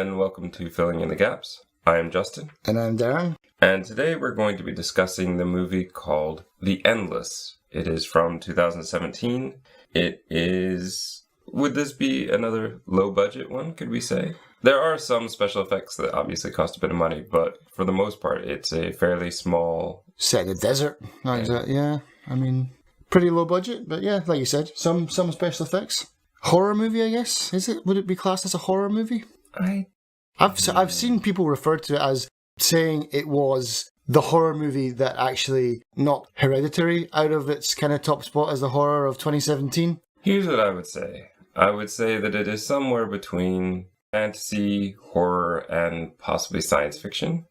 and welcome to Filling in the Gaps. I am Justin. And I'm Darren. And today we're going to be discussing the movie called The Endless. It is from 2017. It is... Would this be another low-budget one, could we say? There are some special effects that obviously cost a bit of money, but for the most part, it's a fairly small... Set in the desert. Not exactly, yeah. I mean, pretty low budget, but yeah, like you said, some special effects. Horror movie, I guess? Is it? Would it be classed as a horror movie? I've seen people refer to it as saying it was the horror movie that actually knocked Hereditary out of its kind of top spot as the horror of 2017. Here's what I would say. I would say that it is somewhere between fantasy, horror, and possibly science fiction.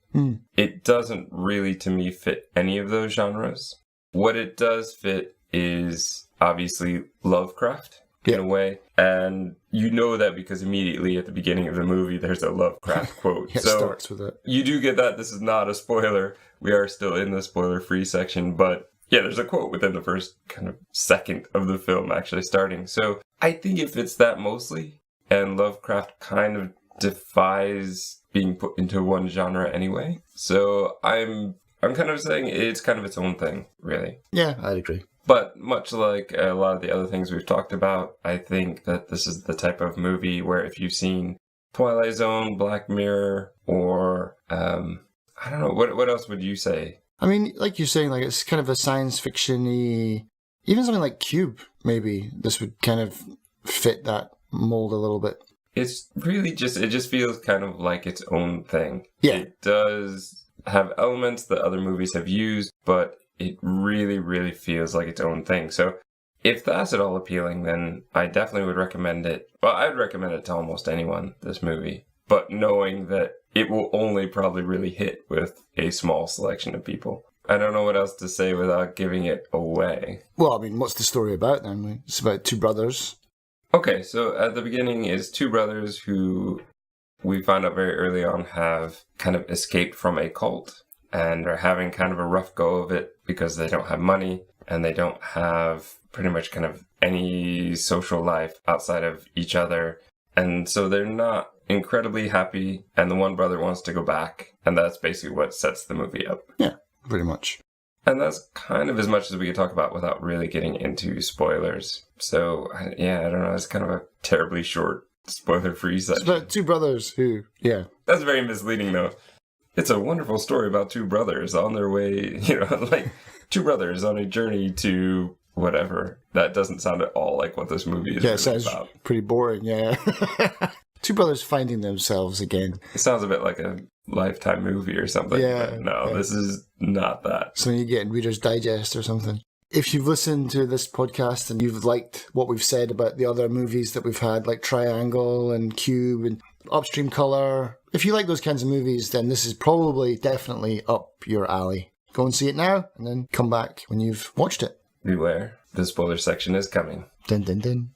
It doesn't really, to me, fit any of those genres. What it does fit is obviously Lovecraft. In a way. And you know that because immediately at the beginning of the movie, there's a Lovecraft quote. It starts with it. You do get that. This is not a spoiler. We are still in the spoiler-free section. But yeah, there's a quote within the first kind of second of the film actually starting. So I think it fits that mostly. And Lovecraft kind of defies being put into one genre anyway. So I'm kind of saying it's kind of its own thing, really. Yeah, I'd agree. But much like a lot of the other things we've talked about, I think that this is the type of movie where if you've seen Twilight Zone, Black Mirror, or, I don't know, what else would you say? I mean, like you're saying, like it's kind of a science fiction-y, even something like Cube, maybe, this would kind of fit that mold a little bit. It's really it just feels kind of like its own thing. Yeah. It does have elements that other movies have used, but it really, really feels like its own thing. So if that's at all appealing, then I definitely would recommend it. Well, I'd recommend it to almost anyone, this movie. But knowing that it will only probably really hit with a small selection of people. I don't know what else to say without giving it away. Well, I mean, what's the story about then? It's about two brothers. Okay, so at the beginning is two brothers who we find out very early on have kind of escaped from a cult. And are having kind of a rough go of it because they don't have money and they don't have pretty much kind of any social life outside of each other. And so they're not incredibly happy. And the one brother wants to go back. And that's basically what sets the movie up. Yeah, pretty much. And that's kind of as much as we could talk about without really getting into spoilers. So, yeah, I don't know. It's kind of a terribly short spoiler-free section. It's about two brothers who, yeah. That's very misleading, though. It's a wonderful story about two brothers on their way, like two brothers on a journey to whatever. That doesn't sound at all like what this movie is really it sounds about. Pretty boring, yeah. Two brothers finding themselves again. It sounds a bit like a Lifetime movie or something. Yeah. No, This is not that. Something you get in Reader's Digest or something. If you've listened to this podcast and you've liked what we've said about the other movies that we've had, like Triangle and Cube and Upstream Color, if you like those kinds of movies, then this is probably definitely up your alley. Go and see it now and then come back when you've watched it. Beware, the spoiler section is coming. Dun dun dun.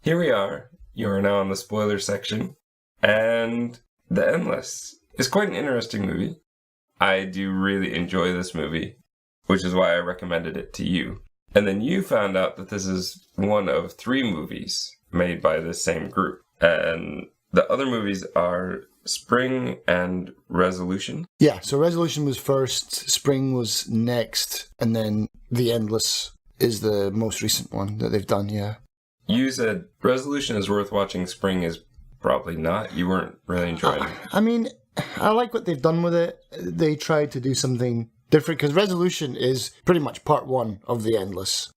Here we are. You are now in the spoiler section. And The Endless is quite an interesting movie. I do really enjoy this movie, which is why I recommended it to you. And then you found out that this is one of 3 movies made by the same group. And the other movies are Spring and Resolution. Yeah, so Resolution was first, Spring was next, and then The Endless is the most recent one that they've done, yeah. You said Resolution is worth watching, Spring is probably not. You weren't really enjoying it. I mean, I like what they've done with it. They tried to do something different, because Resolution is pretty much part 1 of The Endless.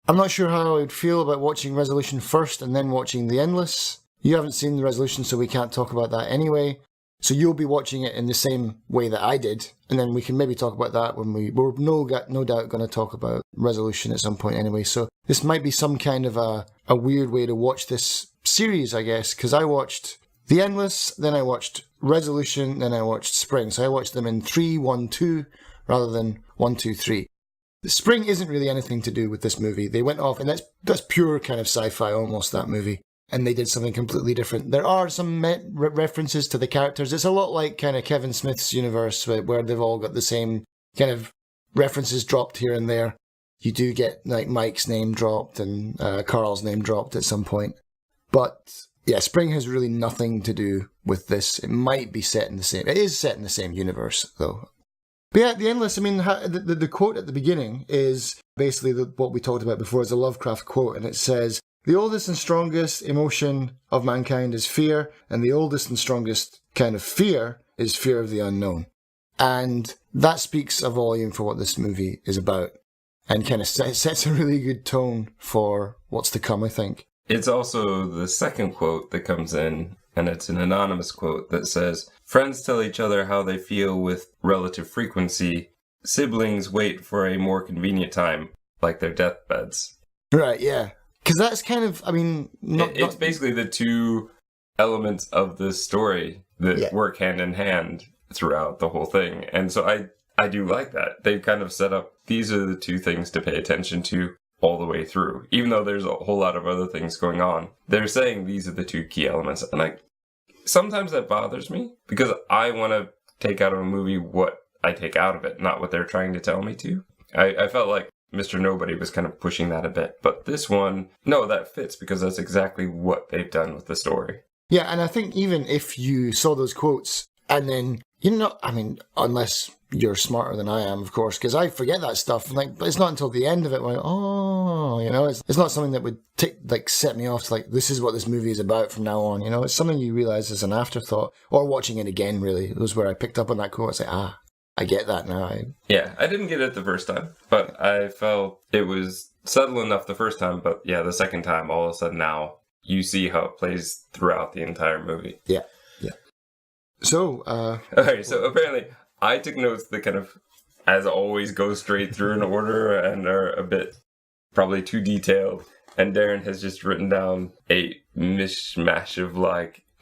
I'm not sure how I would feel about watching Resolution first and then watching The Endless. You haven't seen The Resolution, so we can't talk about that anyway. So you'll be watching it in the same way that I did, and then we can maybe talk about that when we're no doubt going to talk about Resolution at some point anyway. So this might be some kind of a weird way to watch this series, I guess, because I watched The Endless, then I watched Resolution, then I watched Spring. So I watched them in 3, 1, 2 rather than 1, 2, 3. The Spring isn't really anything to do with this movie. They went off, and that's pure kind of sci-fi almost, that movie. And they did something completely different. There are some references to the characters. It's a lot like kind of Kevin Smith's universe, where they've all got the same kind of references dropped here and there. You do get like Mike's name dropped and Carl's name dropped at some point. But yeah, Spring has really nothing to do with this. It might be set in the same... It is set in the same universe, though. But yeah, The Endless, I mean, the quote at the beginning is basically what we talked about before. It's a Lovecraft quote, and it says, "The oldest and strongest emotion of mankind is fear, and the oldest and strongest kind of fear is fear of the unknown." And that speaks a volume for what this movie is about, and kind of sets a really good tone for what's to come, I think. It's also the second quote that comes in, and it's an anonymous quote that says, "Friends tell each other how they feel with relative frequency. Siblings wait for a more convenient time, like their deathbeds." Right, yeah. Because that's kind of, I mean... It's basically the two elements of the story that work hand in hand throughout the whole thing. And so I do like that. They've kind of set up, these are the two things to pay attention to all the way through. Even though there's a whole lot of other things going on, they're saying these are the two key elements. And sometimes that bothers me, because I want to take out of a movie what I take out of it, not what they're trying to tell me to. I felt like Mr. Nobody was kind of pushing that a bit. But this one, no, that fits, because that's exactly what they've done with the story. Yeah, and I think even if you saw those quotes, and then, I mean, unless you're smarter than I am, of course, because I forget that stuff. But it's not until the end of it when it's not something that would set me off to this is what this movie is about from now on. It's something you realize as an afterthought, or watching it again. Really, it was where I picked up on that quote. It's like, I get that now. Yeah, I didn't get it the first time, but I felt it was subtle enough the first time. But yeah, the second time, all of a sudden now you see how it plays throughout the entire movie. Yeah. So, okay, so apparently I took notes that kind of, as always, go straight through in order and are a bit probably too detailed. And Darren has just written down a mishmash of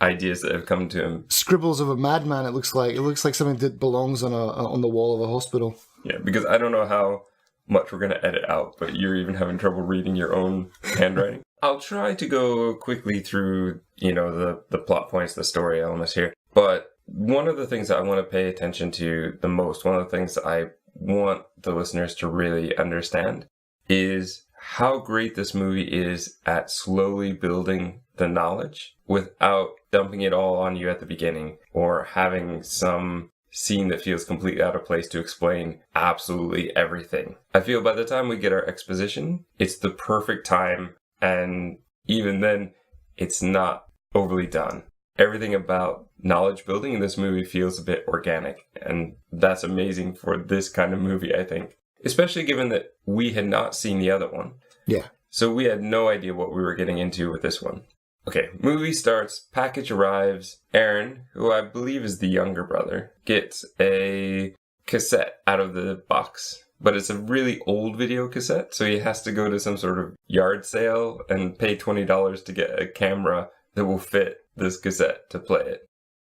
ideas that have come to him. Scribbles of a madman. It looks like something that belongs on the wall of a hospital. Yeah, because I don't know how much we're going to edit out, but you're even having trouble reading your own handwriting. I'll try to go quickly through, the plot points, the story elements here. But one of the things that I want to pay attention to the most, one of the things that I want the listeners to really understand, is how great this movie is at slowly building the knowledge without dumping it all on you at the beginning, or having some scene that feels completely out of place to explain absolutely everything. I feel by the time we get our exposition, it's the perfect time, and even then, it's not overly done. Everything about knowledge building in this movie feels a bit organic, and that's amazing for this kind of movie, I think. Especially given that we had not seen the other one. Yeah. So we had no idea what we were getting into with this one. Okay, movie starts, package arrives. Aaron, who I believe is the younger brother, gets a cassette out of the box. But it's a really old video cassette, so he has to go to some sort of yard sale and pay $20 to get a camera that will fit this cassette to play it.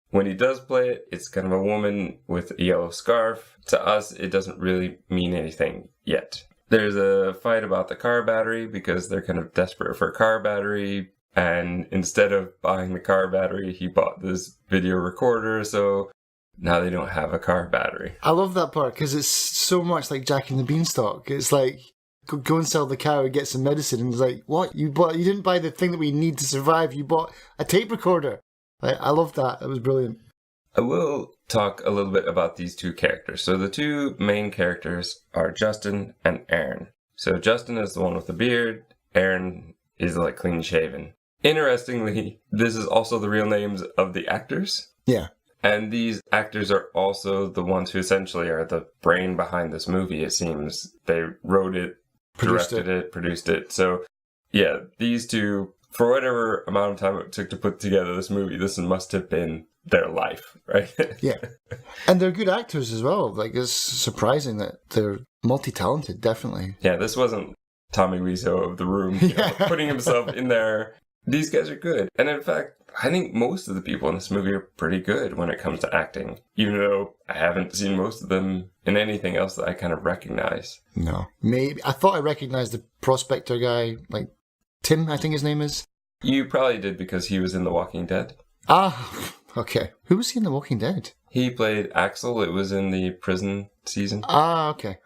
When he does play it, it's kind of a woman with a yellow scarf. To us, it doesn't really mean anything yet. There's a fight about the car battery because they're kind of desperate for a car battery. And instead of buying the car battery, he bought this video recorder. So now they don't have a car battery. I love that part because it's so much like Jack and the Beanstalk. It's like, go and sell the cow and get some medicine. And it's like, what? You didn't buy the thing that we need to survive. You bought a tape recorder. I love that. It was brilliant. I will talk a little bit about these two characters. So the two main characters are Justin and Aaron. So Justin is the one with the beard. Aaron is clean shaven. Interestingly, this is also the real names of the actors. Yeah. And these actors are also the ones who essentially are the brain behind this movie, it seems. They wrote it, directed it, produced it. So, yeah, these two for whatever amount of time it took to put together this movie, this must have been their life, right? Yeah. And they're good actors as well. Like, it's surprising that they're multi-talented, definitely. Yeah, this wasn't Tommy Wiseau of The Room, putting himself in there. These guys are good. And in fact, I think most of the people in this movie are pretty good when it comes to acting, even though I haven't seen most of them in anything else that I kind of recognize. No. Maybe. I thought I recognized the prospector guy, like Tim, I think his name is. You probably did because he was in The Walking Dead. Ah, okay. Who was he in The Walking Dead? He played Axel. It was in the prison season. Ah, okay.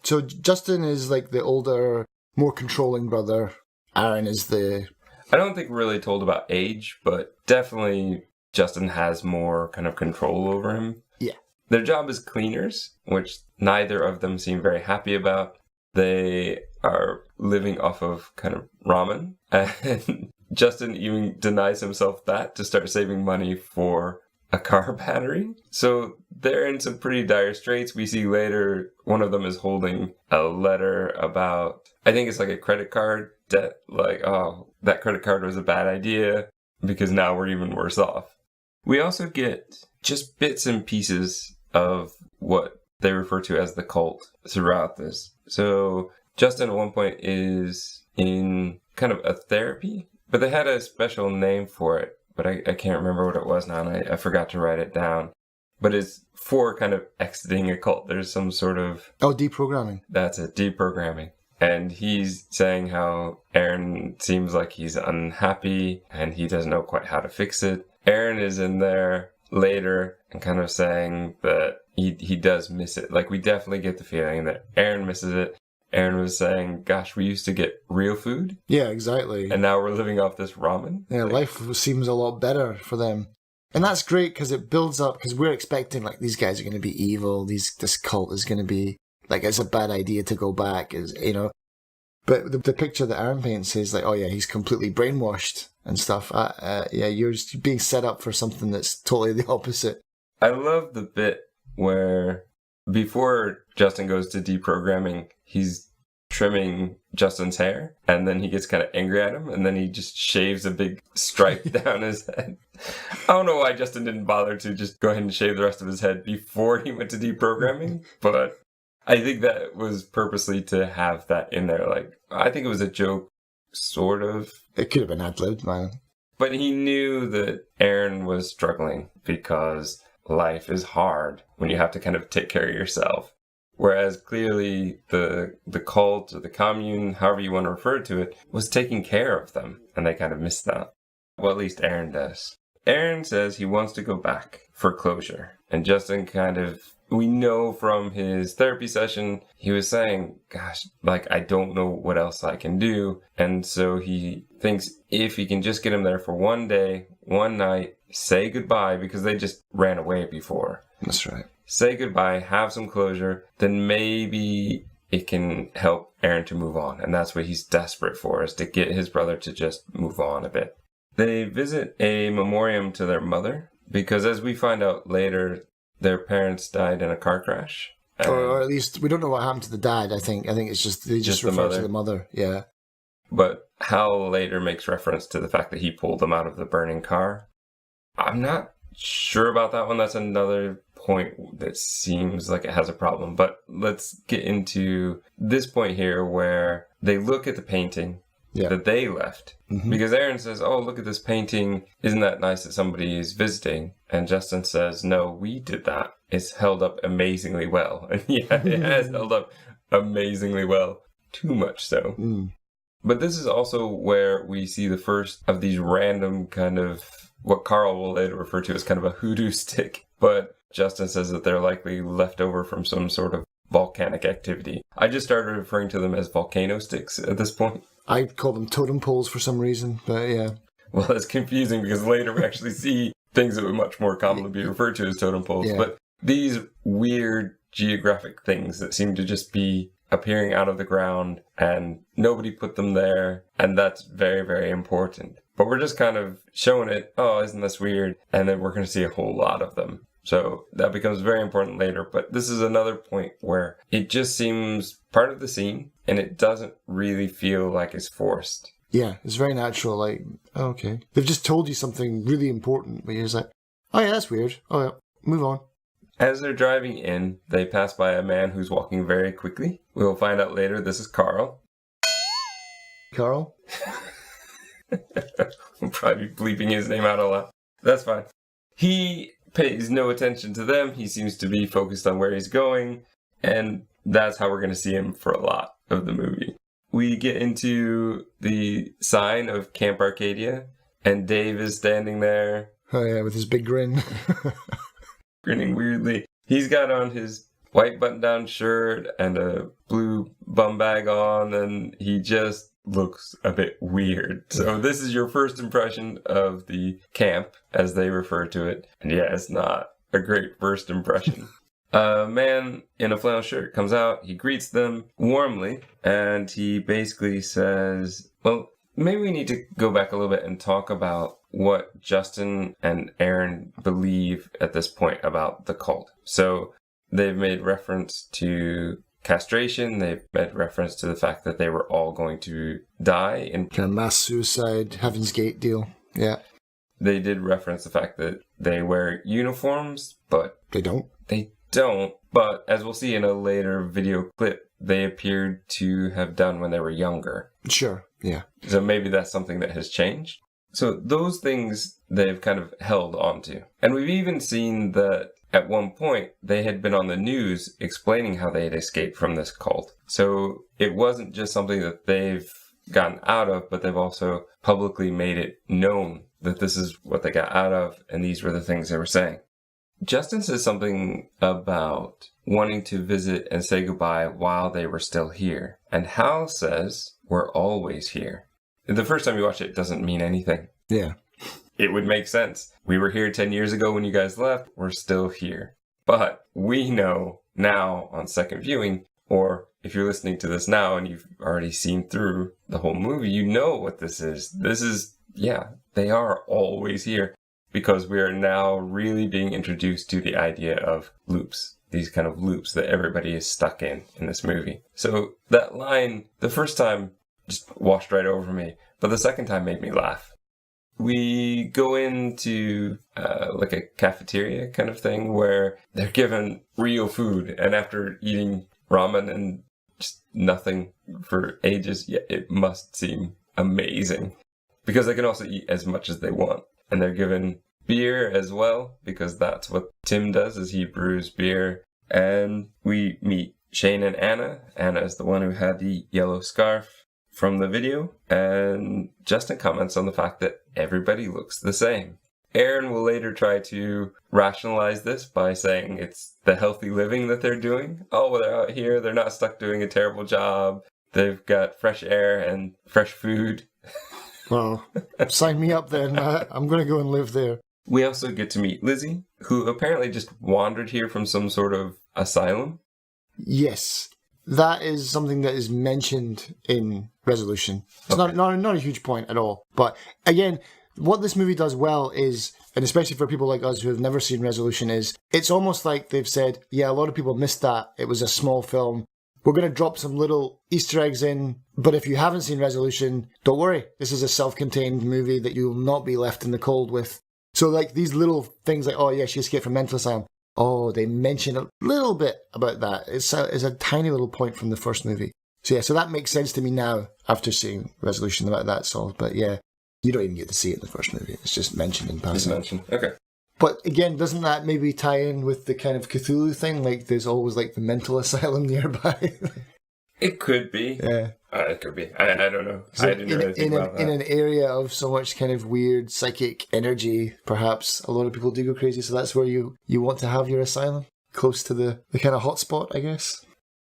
So Justin is like the older, more controlling brother. Aaron is the... I don't think we're really told about age, but definitely Justin has more kind of control over him. Yeah. Their job is cleaners, which neither of them seem very happy about. They are living off of kind of ramen, and Justin even denies himself that to start saving money for a car battery. So they're in some pretty dire straits. We see later one of them is holding a letter about, I think it's like a credit card debt, like, oh, that credit card was a bad idea because now we're even worse off. We also get just bits and pieces of what they refer to as the cult throughout this. So Justin at one point is in kind of a therapy, but they had a special name for it, but I can't remember what it was now, and I forgot to write it down. But it's for kind of exiting a cult. There's some sort of... Oh, deprogramming. That's it, deprogramming. And he's saying how Aaron seems like he's unhappy and he doesn't know quite how to fix it. Aaron is in there later and kind of saying that he does miss it. Like, we definitely get the feeling that Aaron misses it. Aaron was saying, gosh, we used to get real food. Yeah, exactly. And now we're living off this ramen. Yeah, life seems a lot better for them. And that's great because it builds up, because we're expecting, like, these guys are going to be evil. This cult is going to be, like, it's a bad idea to go back, But the picture that Aaron paints is like, oh yeah, he's completely brainwashed and stuff. Yeah, you're just being set up for something that's totally the opposite. I love the bit where before Justin goes to deprogramming, he's trimming Justin's hair, and then he gets kind of angry at him, and then he just shaves a big stripe down his head. I don't know why Justin didn't bother to just go ahead and shave the rest of his head before he went to deprogramming, but I think that was purposely to have that in there. Like, I think it was a joke, sort of. It could have been ad-libbed, man. But he knew that Aaron was struggling because life is hard when you have to kind of take care of yourself. Whereas clearly the cult or the commune, however you want to refer to it, was taking care of them. And they kind of missed that. Well, at least Aaron does. Aaron says he wants to go back for closure. And Justin kind of, we know from his therapy session, he was saying, gosh, like, I don't know what else I can do. And so he thinks if he can just get him there for one day, one night, say goodbye, because they just ran away before. That's right. Say goodbye, have some closure, then maybe it can help Aaron to move on. And that's what he's desperate for, is to get his brother to just move on a bit. They visit a memoriam to their mother, because as we find out later, their parents died in a car crash. Or at least, we don't know what happened to the dad, I think. I think it's just, they just refer to the mother, yeah. But Hal later makes reference to the fact that he pulled them out of the burning car. I'm not sure about that one. That's another point that seems like it has a problem. But let's get into this point here where they look at the painting that they left. Mm-hmm. Because Aaron says, oh, look at this painting. Isn't that nice that somebody is visiting? And Justin says, no, we did that. It's held up amazingly well. And yeah, it has held up amazingly well. Too much so. Mm. But this is also where we see the first of these random kind of, what Carl will later refer to as kind of a hoodoo stick. But Justin says that they're likely left over from some sort of volcanic activity. I just started referring to them as volcano sticks at this point. I call them totem poles for some reason, but yeah. Well, it's confusing because later we actually see things that would much more commonly be referred to as totem poles. Yeah. But these weird geographic things that seem to just be appearing out of the ground and nobody put them there. And that's very, very important. But we're just kind of showing it, oh, isn't this weird? And then we're going to see a whole lot of them. So that becomes very important later. But this is another point where it just seems part of the scene and it doesn't really feel like it's forced. Yeah, it's very natural. Like, oh, okay. They've just told you something really important, but you're just like, oh yeah, that's weird. Oh yeah, move on. As they're driving in, they pass by a man who's walking very quickly. We will find out later this is Carl. Carl? We'll probably be bleeping his name out a lot. That's fine. He pays no attention to them. He seems to be focused on where he's going. And that's how we're going to see him for a lot of the movie. We get into the sign of Camp Arcadia. And Dave is standing there. Oh yeah, with his big grin. Grinning weirdly. He's got on his white button-down shirt and a blue bum bag on. And he just looks a bit weird. So this is your first impression of the camp, as they refer to it. And yeah, it's not a great first impression. A man in a flannel shirt comes out, he greets them warmly, and he basically says, well, maybe we need to go back a little bit and talk about what Justin and Aaron believe at this point about the cult. So they've made reference to castration. They've made reference to the fact that they were all going to die in kind of mass suicide, Heaven's Gate deal. Yeah. They did reference the fact that they wear uniforms, but they don't. But as we'll see in a later video clip, they appeared to have done when they were younger. Sure. Yeah. So maybe that's something that has changed. So those things they've kind of held onto. And we've even seen that at one point, they had been on the news explaining how they had escaped from this cult. So it wasn't just something that they've gotten out of, but they've also publicly made it known that this is what they got out of, and these were the things they were saying. Justin says something about wanting to visit and say goodbye while they were still here. And Hal says, we're always here. The first time you watch it, it doesn't mean anything. Yeah. It would make sense. We were here 10 years ago when you guys left. We're still here. But we know now on second viewing, or if you're listening to this now and you've already seen through the whole movie, you know what this is. This is, yeah, they are always here because we are now really being introduced to the idea of loops. These kind of loops that everybody is stuck in this movie. So that line, the first time, just washed right over me. But the second time made me laugh. We go into like a cafeteria kind of thing where they're given real food. And after eating ramen and just nothing for ages, yeah, it must seem amazing. Because they can also eat as much as they want. And they're given beer as well, because that's what Tim does, is he brews beer. And we meet Shane and Anna. Anna is the one who had the yellow scarf from the video, and Justin comments on the fact that everybody looks the same. Aaron will later try to rationalize this by saying it's the healthy living that they're doing. Oh, well, they're out here, they're not stuck doing a terrible job, they've got fresh air and fresh food. Well, sign me up then, I'm going to go and live there. We also get to meet Lizzie, who apparently just wandered here from some sort of asylum. Yes. That is something that is mentioned in Resolution. It's not a huge point at all. But again, what this movie does well is, and especially for people like us who have never seen Resolution, is it's almost like they've said, yeah, a lot of people missed that. It was a small film. We're going to drop some little Easter eggs in. But if you haven't seen Resolution, don't worry. This is a self-contained movie that you will not be left in the cold with. So like these little things like, oh yeah, she escaped from mental asylum. Oh, they mention a little bit about that. It's a tiny little point from the first movie. So yeah, so that makes sense to me now after seeing Resolution about that sort. But yeah, you don't even get to see it in the first movie. It's just mentioned in passing. It's mentioned. Okay. But again, doesn't that maybe tie in with the kind of Cthulhu thing? Like there's always like the mental asylum nearby. It could be. Yeah. It could be. I don't know. I didn't know anything about that. In an area of so much kind of weird psychic energy, perhaps a lot of people do go crazy. So that's where you want to have your asylum, close to the kind of hotspot, I guess.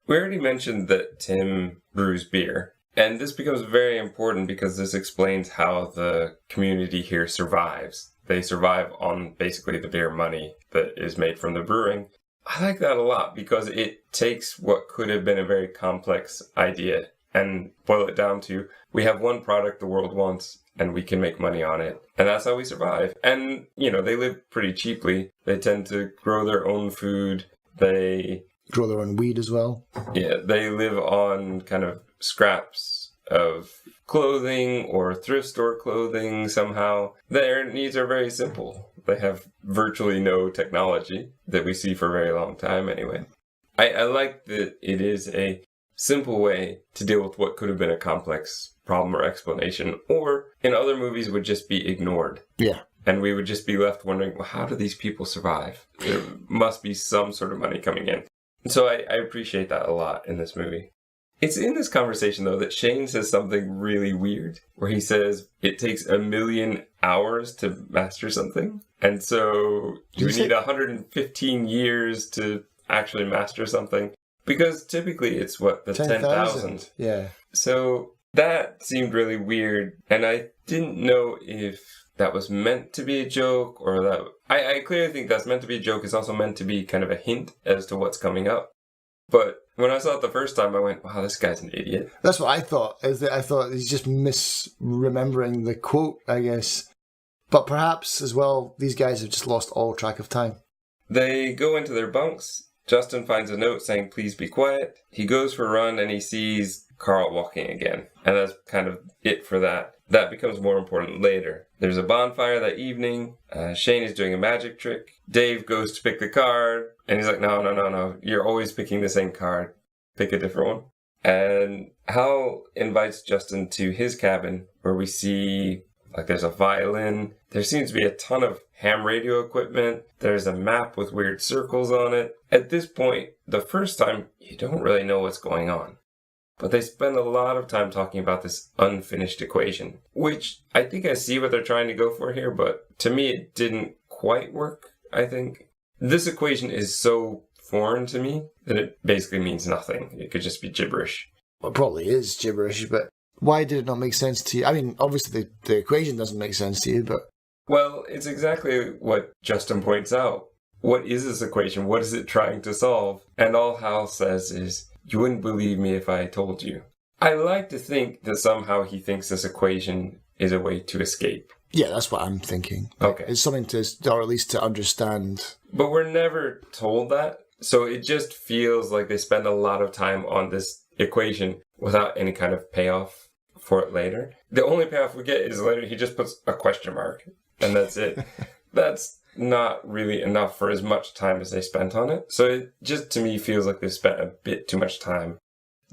We already mentioned that Tim brews beer. And this becomes very important because this explains how the community here survives. They survive on basically the beer money that is made from the brewing. I like that a lot because it takes what could have been a very complex idea and boil it down to, we have one product the world wants and we can make money on it. And that's how we survive. And, you know, they live pretty cheaply. They tend to grow their own food. They grow their own weed as well. Yeah, they live on kind of scraps of clothing or thrift store clothing somehow. Their needs are very simple. They have virtually no technology that we see for a very long time anyway. I like that it is a simple way to deal with what could have been a complex problem or explanation, or in other movies would just be ignored. Yeah. And we would just be left wondering, well, how do these people survive? There must be some sort of money coming in. And so I appreciate that a lot in this movie. It's in this conversation, though, that Shane says something really weird, where he says it takes 1,000,000 hours to master something. And so you need 115 years to actually master something. Because typically it's the 10,000. Yeah. So that seemed really weird. And I didn't know if that was meant to be a joke or that... I clearly think that's meant to be a joke. It's also meant to be kind of a hint as to what's coming up. But when I saw it the first time, I went, wow, this guy's an idiot. That's what I thought. I thought he's just misremembering the quote, I guess. But perhaps, as well, these guys have just lost all track of time. They go into their bunks. Justin finds a note saying, please be quiet. He goes for a run and he sees Carl walking again. And that's kind of it for that. That becomes more important later. There's a bonfire that evening. Shane is doing a magic trick. Dave goes to pick the card. And he's like, no. You're always picking the same card. Pick a different one. And Hal invites Justin to his cabin where we see, there's a violin. There seems to be a ton of ham radio equipment. There's a map with weird circles on it. At this point, the first time, you don't really know what's going on. But they spend a lot of time talking about this unfinished equation, which I think I see what they're trying to go for here, but to me it didn't quite work, I think. This equation is so foreign to me that it basically means nothing. It could just be gibberish. Well, it probably is gibberish, but why did it not make sense to you? I mean, obviously the equation doesn't make sense to you, but... Well, it's exactly what Justin points out. What is this equation? What is it trying to solve? And all Hal says is, you wouldn't believe me if I told you. I like to think that somehow he thinks this equation is a way to escape. Yeah, that's what I'm thinking. Okay. It's something to, or at least to understand. But we're never told that. So it just feels like they spend a lot of time on this equation without any kind of payoff for it later. The only payoff we get is later he just puts a question mark. And that's it. That's not really enough for as much time as they spent on it. So it just, to me, feels like they spent a bit too much time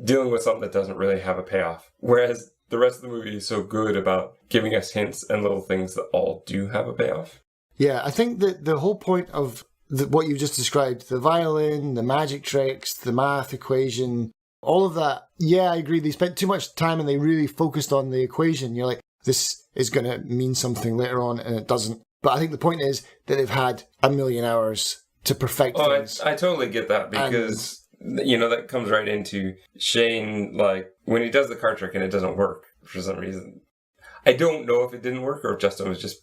dealing with something that doesn't really have a payoff. Whereas the rest of the movie is so good about giving us hints and little things that all do have a payoff. Yeah, I think that the whole point of what you just described, the violin, the magic tricks, the math equation, all of that, yeah, I agree. They spent too much time and they really focused on the equation. You're like, this is going to mean something later on, and it doesn't. But I think the point is that they've had 1,000,000 hours to perfect things. I totally get that because, that comes right into Shane, when he does the card trick and it doesn't work for some reason. I don't know if it didn't work or if Justin was just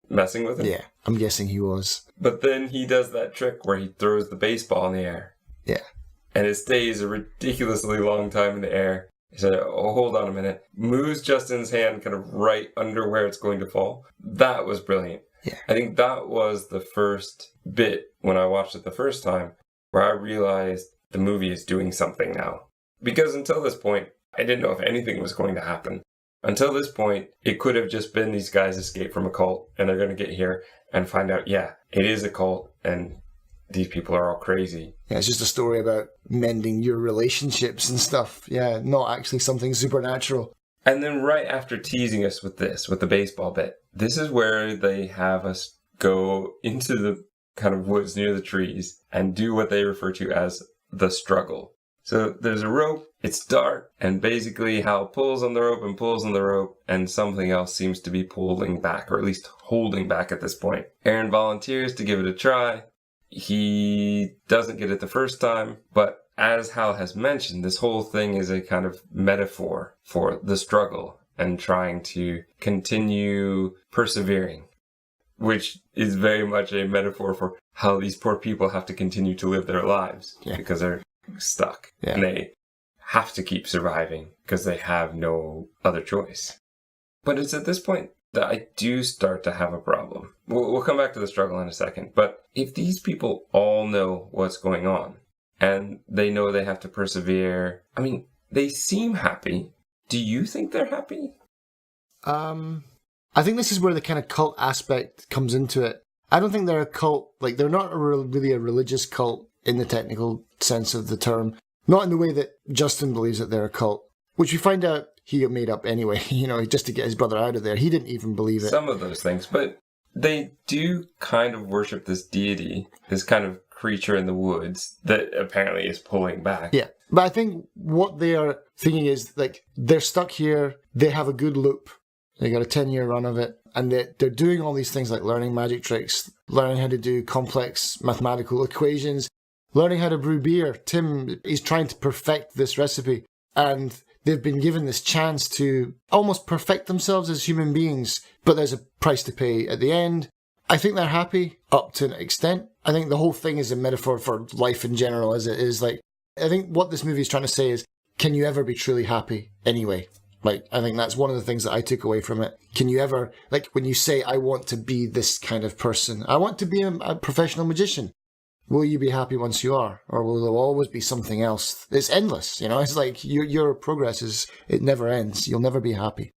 messing with him. Yeah, I'm guessing he was. But then he does that trick where he throws the baseball in the air. Yeah. And it stays a ridiculously long time in the air. He said, hold on a minute. Moves Justin's hand kind of right under where it's going to fall. That was brilliant. Yeah. I think that was the first bit when I watched it the first time where I realized the movie is doing something now. Because until this point, I didn't know if anything was going to happen. Until this point, it could have just been these guys escape from a cult and they're going to get here and find out, yeah, it is a cult and these people are all crazy. Yeah, it's just a story about mending your relationships and stuff. Yeah, not actually something supernatural. And then right after teasing us with the baseball bit, this is where they have us go into the kind of woods near the trees and do what they refer to as the struggle. So there's a rope, it's dark, and basically Hal pulls on the rope and pulls on the rope, and something else seems to be pulling back, or at least holding back at this point. Aaron volunteers to give it a try. He doesn't get it the first time, but as Hal has mentioned, this whole thing is a kind of metaphor for the struggle and trying to continue persevering, which is very much a metaphor for how these poor people have to continue to live their lives because they're stuck and they have to keep surviving because they have no other choice. But it's at this point that I do start to have a problem. We'll come back to the struggle in a second, but if these people all know what's going on and they know they have to persevere, I mean, they seem happy. Do you think they're happy? I think this is where the kind of cult aspect comes into it. I don't think they're a cult. Like, they're not really a religious cult in the technical sense of the term. Not in the way that Justin believes that they're a cult, which we find out he made up anyway, just to get his brother out of there. He didn't even believe it. Some of those things, but they do kind of worship this deity, this kind of creature in the woods that apparently is pulling back. Yeah, but I think what they are thinking is, like, they're stuck here, they have a good loop, they got a 10-year run of it, and they're doing all these things like learning magic tricks, learning how to do complex mathematical equations, learning how to brew beer. Tim is trying to perfect this recipe, and they've been given this chance to almost perfect themselves as human beings, but there's a price to pay at the end. I think they're happy up to an extent. I think the whole thing is a metaphor for life in general, as it is. Like, I think what this movie is trying to say is, can you ever be truly happy anyway? Like, I think that's one of the things that I took away from it. Can you ever, like, when you say, I want to be this kind of person, I want to be a professional magician, will you be happy once you are? Or will there always be something else? It's endless, It's like your progress it never ends. You'll never be happy.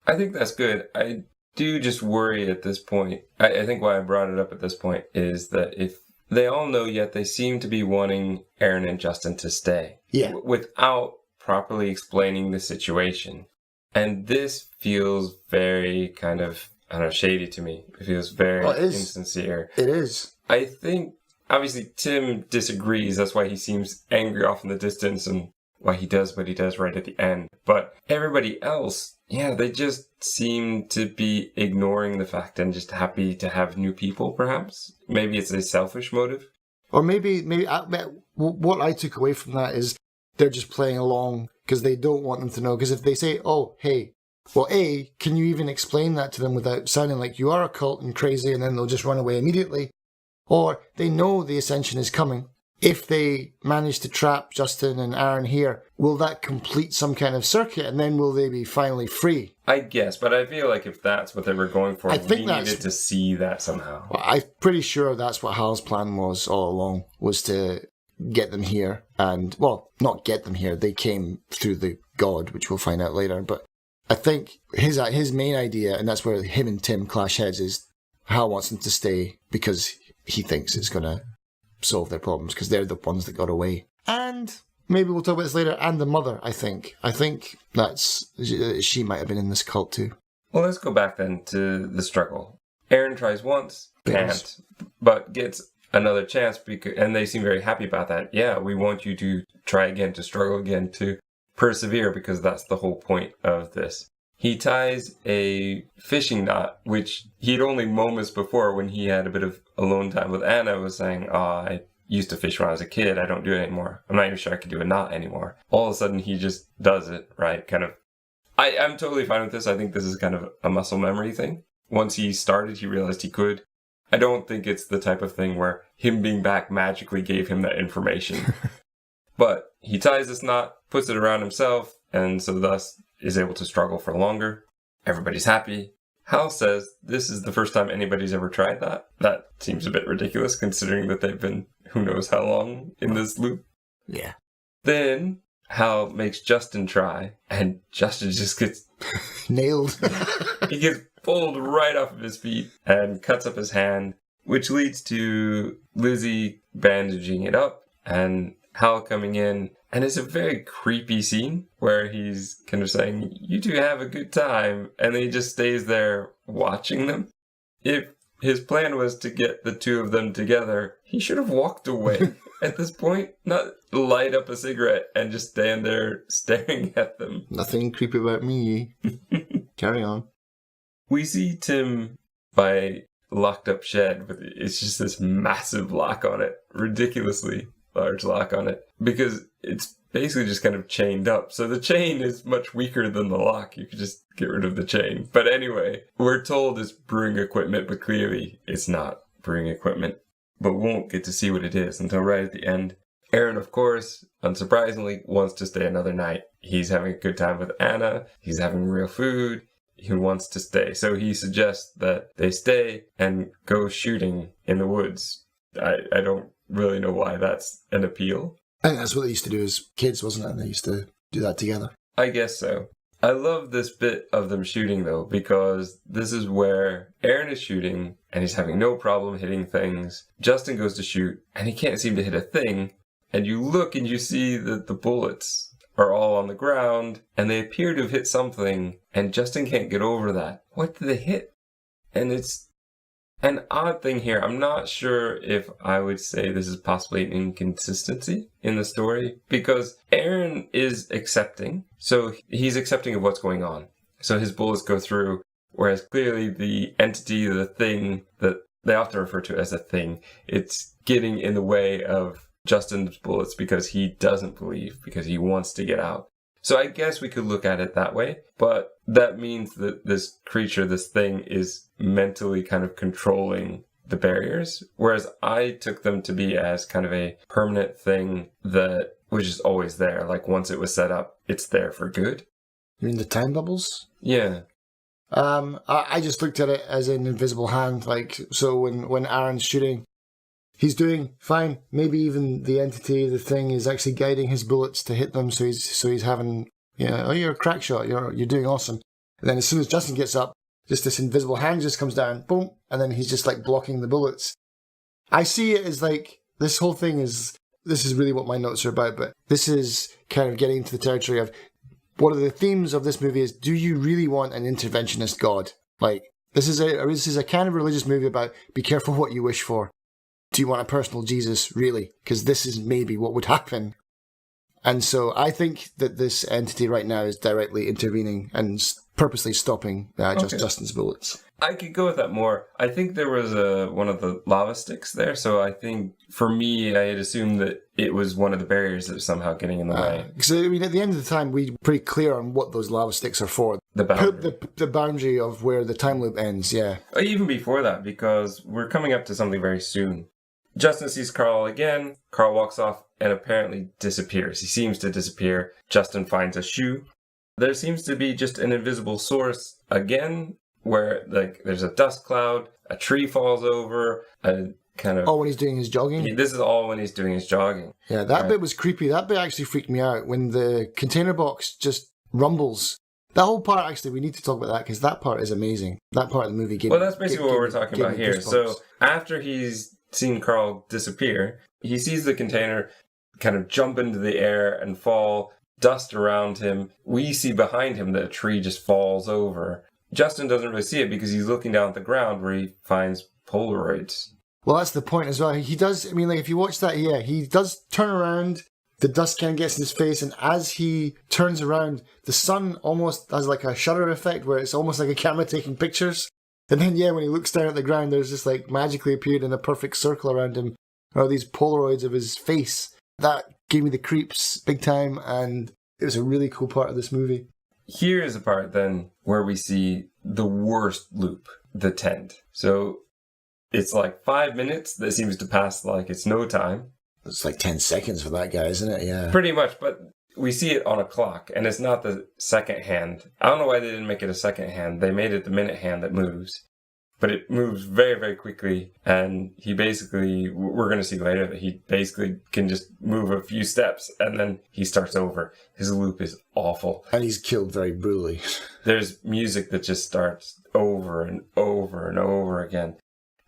I think that's good. I do just worry at this point. I think why I brought it up at this point is that if they all know, yet they seem to be wanting Aaron and Justin to stay. Yeah. Without properly explaining the situation. And this feels very kind of, I don't know, shady to me. It feels very insincere. It is. I think, obviously, Tim disagrees. That's why he seems angry off in the distance and why he does what he does right at the end. But everybody else, yeah, they just seem to be ignoring the fact and just happy to have new people, perhaps. Maybe it's a selfish motive. Or maybe what I took away from that is they're just playing along because they don't want them to know. Because if they say, oh, hey, well, A, can you even explain that to them without sounding like you are a cult and crazy, and then they'll just run away immediately? Or they know the ascension is coming. If they manage to trap Justin and Aaron here, will that complete some kind of circuit, and then will they be finally free? I guess, but I feel like if that's what they were going for, we needed to see that somehow. Well, I'm pretty sure that's what Hal's plan was all along, was to get them here. And, well, not get them here. They came through the god, which we'll find out later. But I think his main idea, and that's where him and Tim clash heads, is Hal wants them to stay because he thinks it's going to solve their problems because they're the ones that got away. And maybe we'll talk about this later. And the mother, I think she might have been in this cult too. Well, let's go back then to the struggle. Aaron tries once, can't, but gets another chance, and they seem very happy about that. Yeah, we want you to try again, to struggle again, to persevere, because that's the whole point of this. He ties a fishing knot, which he'd only moments before, when he had a bit of alone time with Anna, was saying, I used to fish when I was a kid, I don't do it anymore. I'm not even sure I can do a knot anymore. All of a sudden, he just does it, right? Kind of. I'm totally fine with this. I think this is kind of a muscle memory thing. Once he started, he realized he could. I don't think it's the type of thing where him being back magically gave him that information. But he ties this knot, puts it around himself, and so thus is able to struggle for longer. Everybody's happy. Hal says this is the first time anybody's ever tried that. That seems a bit ridiculous considering that they've been who knows how long in this loop. Yeah. Then Hal makes Justin try, and Justin just gets nailed. He gets pulled right off of his feet and cuts up his hand, which leads to Lizzie bandaging it up and Hal coming in. And it's a very creepy scene where he's kind of saying, you two have a good time. And then he just stays there watching them. If his plan was to get the two of them together, he should have walked away at this point, not light up a cigarette and just stand there staring at them. Nothing creepy about me. Carry on. We see Tim by locked up shed, but it's just this massive lock on it, ridiculously large lock on it, because it's basically just kind of chained up. So the chain is much weaker than the lock. You could just get rid of the chain. But anyway, we're told it's brewing equipment, but clearly it's not brewing equipment. But we won't get to see what it is until right at the end. Aaron, of course, unsurprisingly, wants to stay another night. He's having a good time with Anna. He's having real food. He wants to stay. So he suggests that they stay and go shooting in the woods. I don't really know why that's an appeal. I think that's what they used to do as kids, wasn't it? They used to do that together. I guess so. I love this bit of them shooting, though, because this is where Aaron is shooting, and he's having no problem hitting things. Justin goes to shoot, and he can't seem to hit a thing. And you look and you see that the bullets are all on the ground, and they appear to have hit something, and Justin can't get over that. What did they hit? And it's an odd thing here. I'm not sure if I would say this is possibly an inconsistency in the story, because Aaron is accepting. So he's accepting of what's going on. So his bullets go through, whereas clearly the entity, the thing that they often refer to as a thing, it's getting in the way of Justin's bullets because he doesn't believe, because he wants to get out. So I guess we could look at it that way, but that means that this creature, this thing, is mentally kind of controlling the barriers, whereas I took them to be as kind of a permanent thing that was just always there. Like once it was set up, it's there for good. You mean the time bubbles? Yeah. I just looked at it as an invisible hand. Like, so when Aaron's shooting, he's doing fine. Maybe even the entity, the thing, is actually guiding his bullets to hit them. So he's having, oh, you're a crack shot. You're doing awesome. And then as soon as Justin gets up, just this invisible hand just comes down, boom, and then he's just like blocking the bullets. I see it as like, this whole thing is, this is really what my notes are about, but this is kind of getting into the territory of, one of the themes of this movie is, do you really want an interventionist God? Like, this is a kind of religious movie about, be careful what you wish for. Do you want a personal Jesus, really? Because this is maybe what would happen. And so I think that this entity right now is directly intervening and purposely stopping Justin's bullets. I could go with that more. I think there was one of the lava sticks there, so I think for me, I had assumed that it was one of the barriers that was somehow getting in the way. So I mean, at the end of the time, we're pretty clear on what those lava sticks are for. The boundary. The boundary of where the time loop ends, yeah. Even before that, because we're coming up to something very soon. Justin sees Carl again. Carl walks off and apparently disappears. He seems to disappear. Justin finds a shoe. There seems to be just an invisible source again, where like there's a dust cloud, a tree falls over, a kind of... Oh, when he's doing his jogging? This is all when he's doing his jogging. Yeah, that bit was creepy. That bit actually freaked me out when the container box just rumbles. That whole part, actually, we need to talk about that because that part is amazing. That part of the movie gave Well, that's basically what we're talking about here. So after he's seen Carl disappear, he sees the container kind of jump into the air and fall, dust around him. We see behind him that a tree just falls over. Justin doesn't really see it because he's looking down at the ground where he finds Polaroids. Well, that's the point as well. He does, I mean, like, if you watch that, yeah, he does turn around, the dust kind of gets in his face, and as he turns around, the sun almost has like a shutter effect where it's almost like a camera taking pictures. And then, yeah, when he looks down at the ground, there's just like magically appeared in a perfect circle around him are these Polaroids of his face. That gave me the creeps big time, and it was a really cool part of this movie. Here is a part then where we see the worst loop, the tent. So it's like 5 minutes that seems to pass like it's no time. It's like 10 seconds for that guy, isn't it? Yeah. Pretty much, but we see it on a clock, and it's not the second hand. I don't know why they didn't make it a second hand. They made it the minute hand that moves. But it moves very, very quickly, and he basically, we're going to see later that he basically can just move a few steps, and then he starts over. His loop is awful. And he's killed very brutally. There's music that just starts over and over and over again.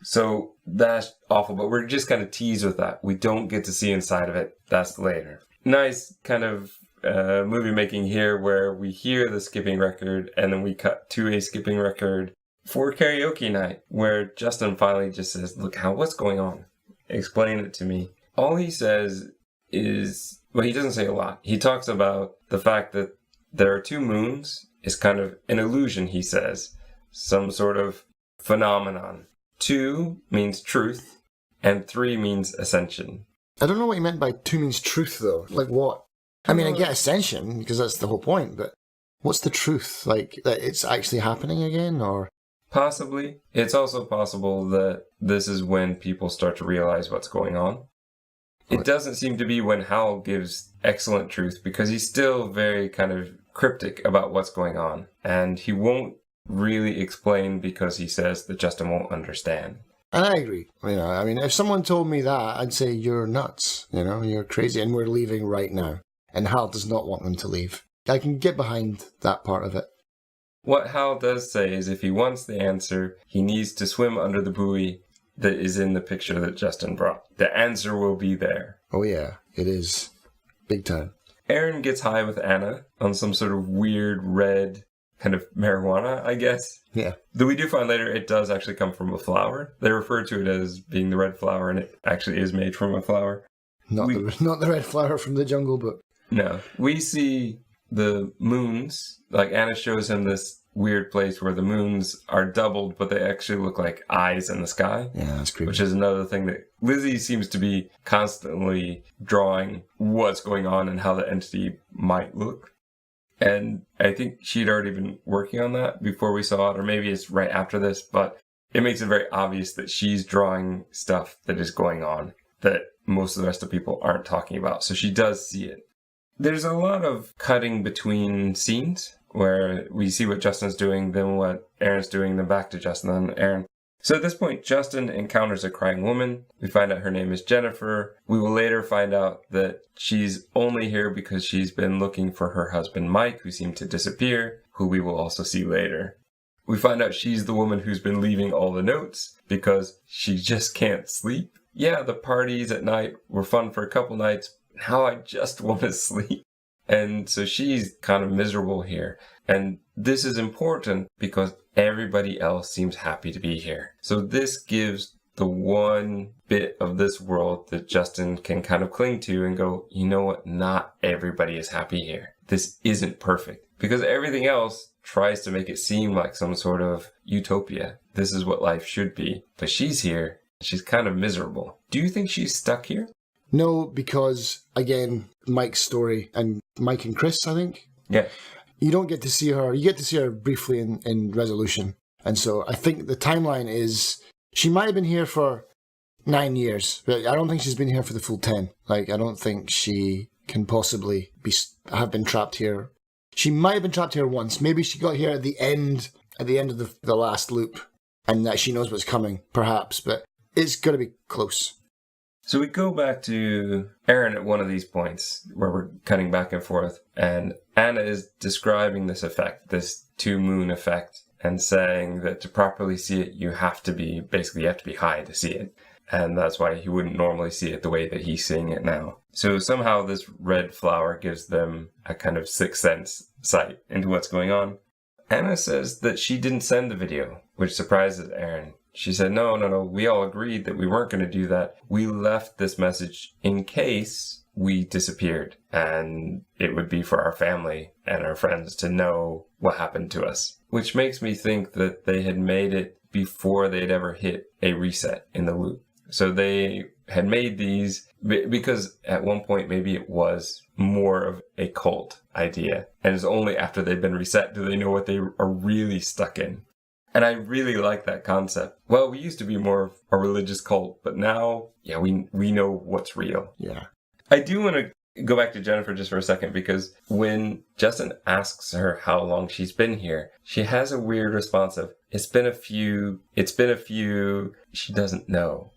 So that's awful, but we're just kind of teased with that. We don't get to see inside of it. That's later. Nice kind of movie making here where we hear the skipping record, and then we cut to a skipping record for karaoke night, where Justin finally just says, look, what's going on? Explain it to me. All he says is, well, he doesn't say a lot. He talks about the fact that there are two moons is kind of an illusion, he says. Some sort of phenomenon. 2 means truth, and 3 means ascension. I don't know what he meant by 2 means truth, though. Like what? I mean, I get ascension, because that's the whole point, but what's the truth? Like, that it's actually happening again, or... Possibly. It's also possible that this is when people start to realize what's going on. It doesn't seem to be when Hal gives excellent truth, because he's still very kind of cryptic about what's going on. And he won't really explain because he says that Justin won't understand. And I agree. I mean, if someone told me that, I'd say, you're nuts. You're crazy, and we're leaving right now. And Hal does not want them to leave. can get behind that part of it. What Hal does say is if he wants the answer, he needs to swim under the buoy that is in the picture that Justin brought. The answer will be there. Oh yeah, it is. Big time. Aaron gets high with Anna on some sort of weird red kind of marijuana, I guess. Yeah. Though we do find later it does actually come from a flower. They refer to it as being the red flower, and it actually is made from a flower. Not the red flower from the Jungle Book. No. We see the moons. Like, Anna shows him this weird place where the moons are doubled, but they actually look like eyes in the sky. Yeah, that's creepy. Which is another thing that Lizzie seems to be constantly drawing what's going on and how the entity might look. And I think she'd already been working on that before we saw it, or maybe it's right after this, but it makes it very obvious that she's drawing stuff that is going on that most of the rest of people aren't talking about. So she does see it. There's a lot of cutting between scenes where we see what Justin's doing, then what Aaron's doing, then back to Justin, then Aaron. So at this point, Justin encounters a crying woman. We find out her name is Jennifer. We will later find out that she's only here because she's been looking for her husband Mike, who seemed to disappear, who we will also see later. We find out she's the woman who's been leaving all the notes because she just can't sleep. Yeah, the parties at night were fun for a couple nights. Now I just want to sleep. And so she's kind of miserable here. And this is important because everybody else seems happy to be here. So this gives the one bit of this world that Justin can kind of cling to and go, you know what? Not everybody is happy here. This isn't perfect. Because everything else tries to make it seem like some sort of utopia. This is what life should be. But she's here. She's kind of miserable. Do you think she's stuck here? No, because, again, Mike's story, and Mike and Chris, I think. Yeah. You don't get to see her. You get to see her briefly in Resolution. And so I think the timeline is, she might have been here for 9 years, but I don't think she's been here for the full 10. Like, I don't think she can possibly have been trapped here. She might have been trapped here once. Maybe she got here at the end of the last loop, and that she knows what's coming, perhaps, but it's got to be close. So we go back to Aaron at one of these points where we're cutting back and forth, and Anna is describing this effect, this two-moon effect, and saying that to properly see it, you have to be high to see it. And that's why he wouldn't normally see it the way that he's seeing it now. So somehow this red flower gives them a kind of sixth sense sight into what's going on. Anna says that she didn't send the video, which surprises Aaron. She said, no, we all agreed that we weren't going to do that. We left this message in case we disappeared, and it would be for our family and our friends to know what happened to us. Which makes me think that they had made it before they'd ever hit a reset in the loop. So they had made these because at one point maybe it was more of a cult idea. And it's only after they've been reset do they know what they are really stuck in. And I really like that concept. Well, we used to be more of a religious cult, but now, yeah, we know what's real. Yeah. I do want to go back to Jennifer just for a second, because when Justin asks her how long she's been here, she has a weird response of, it's been a few, she doesn't know.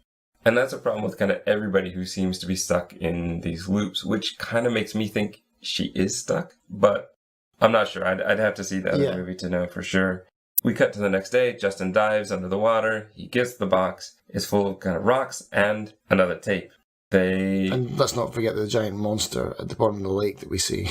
And that's a problem with kind of everybody who seems to be stuck in these loops, which kind of makes me think she is stuck, but I'm not sure. I'd have to see the other movie to know for sure. We cut to the next day. Justin dives under the water. He gets the box. It's full of kind of rocks and another tape. And let's not forget the giant monster at the bottom of the lake that we see.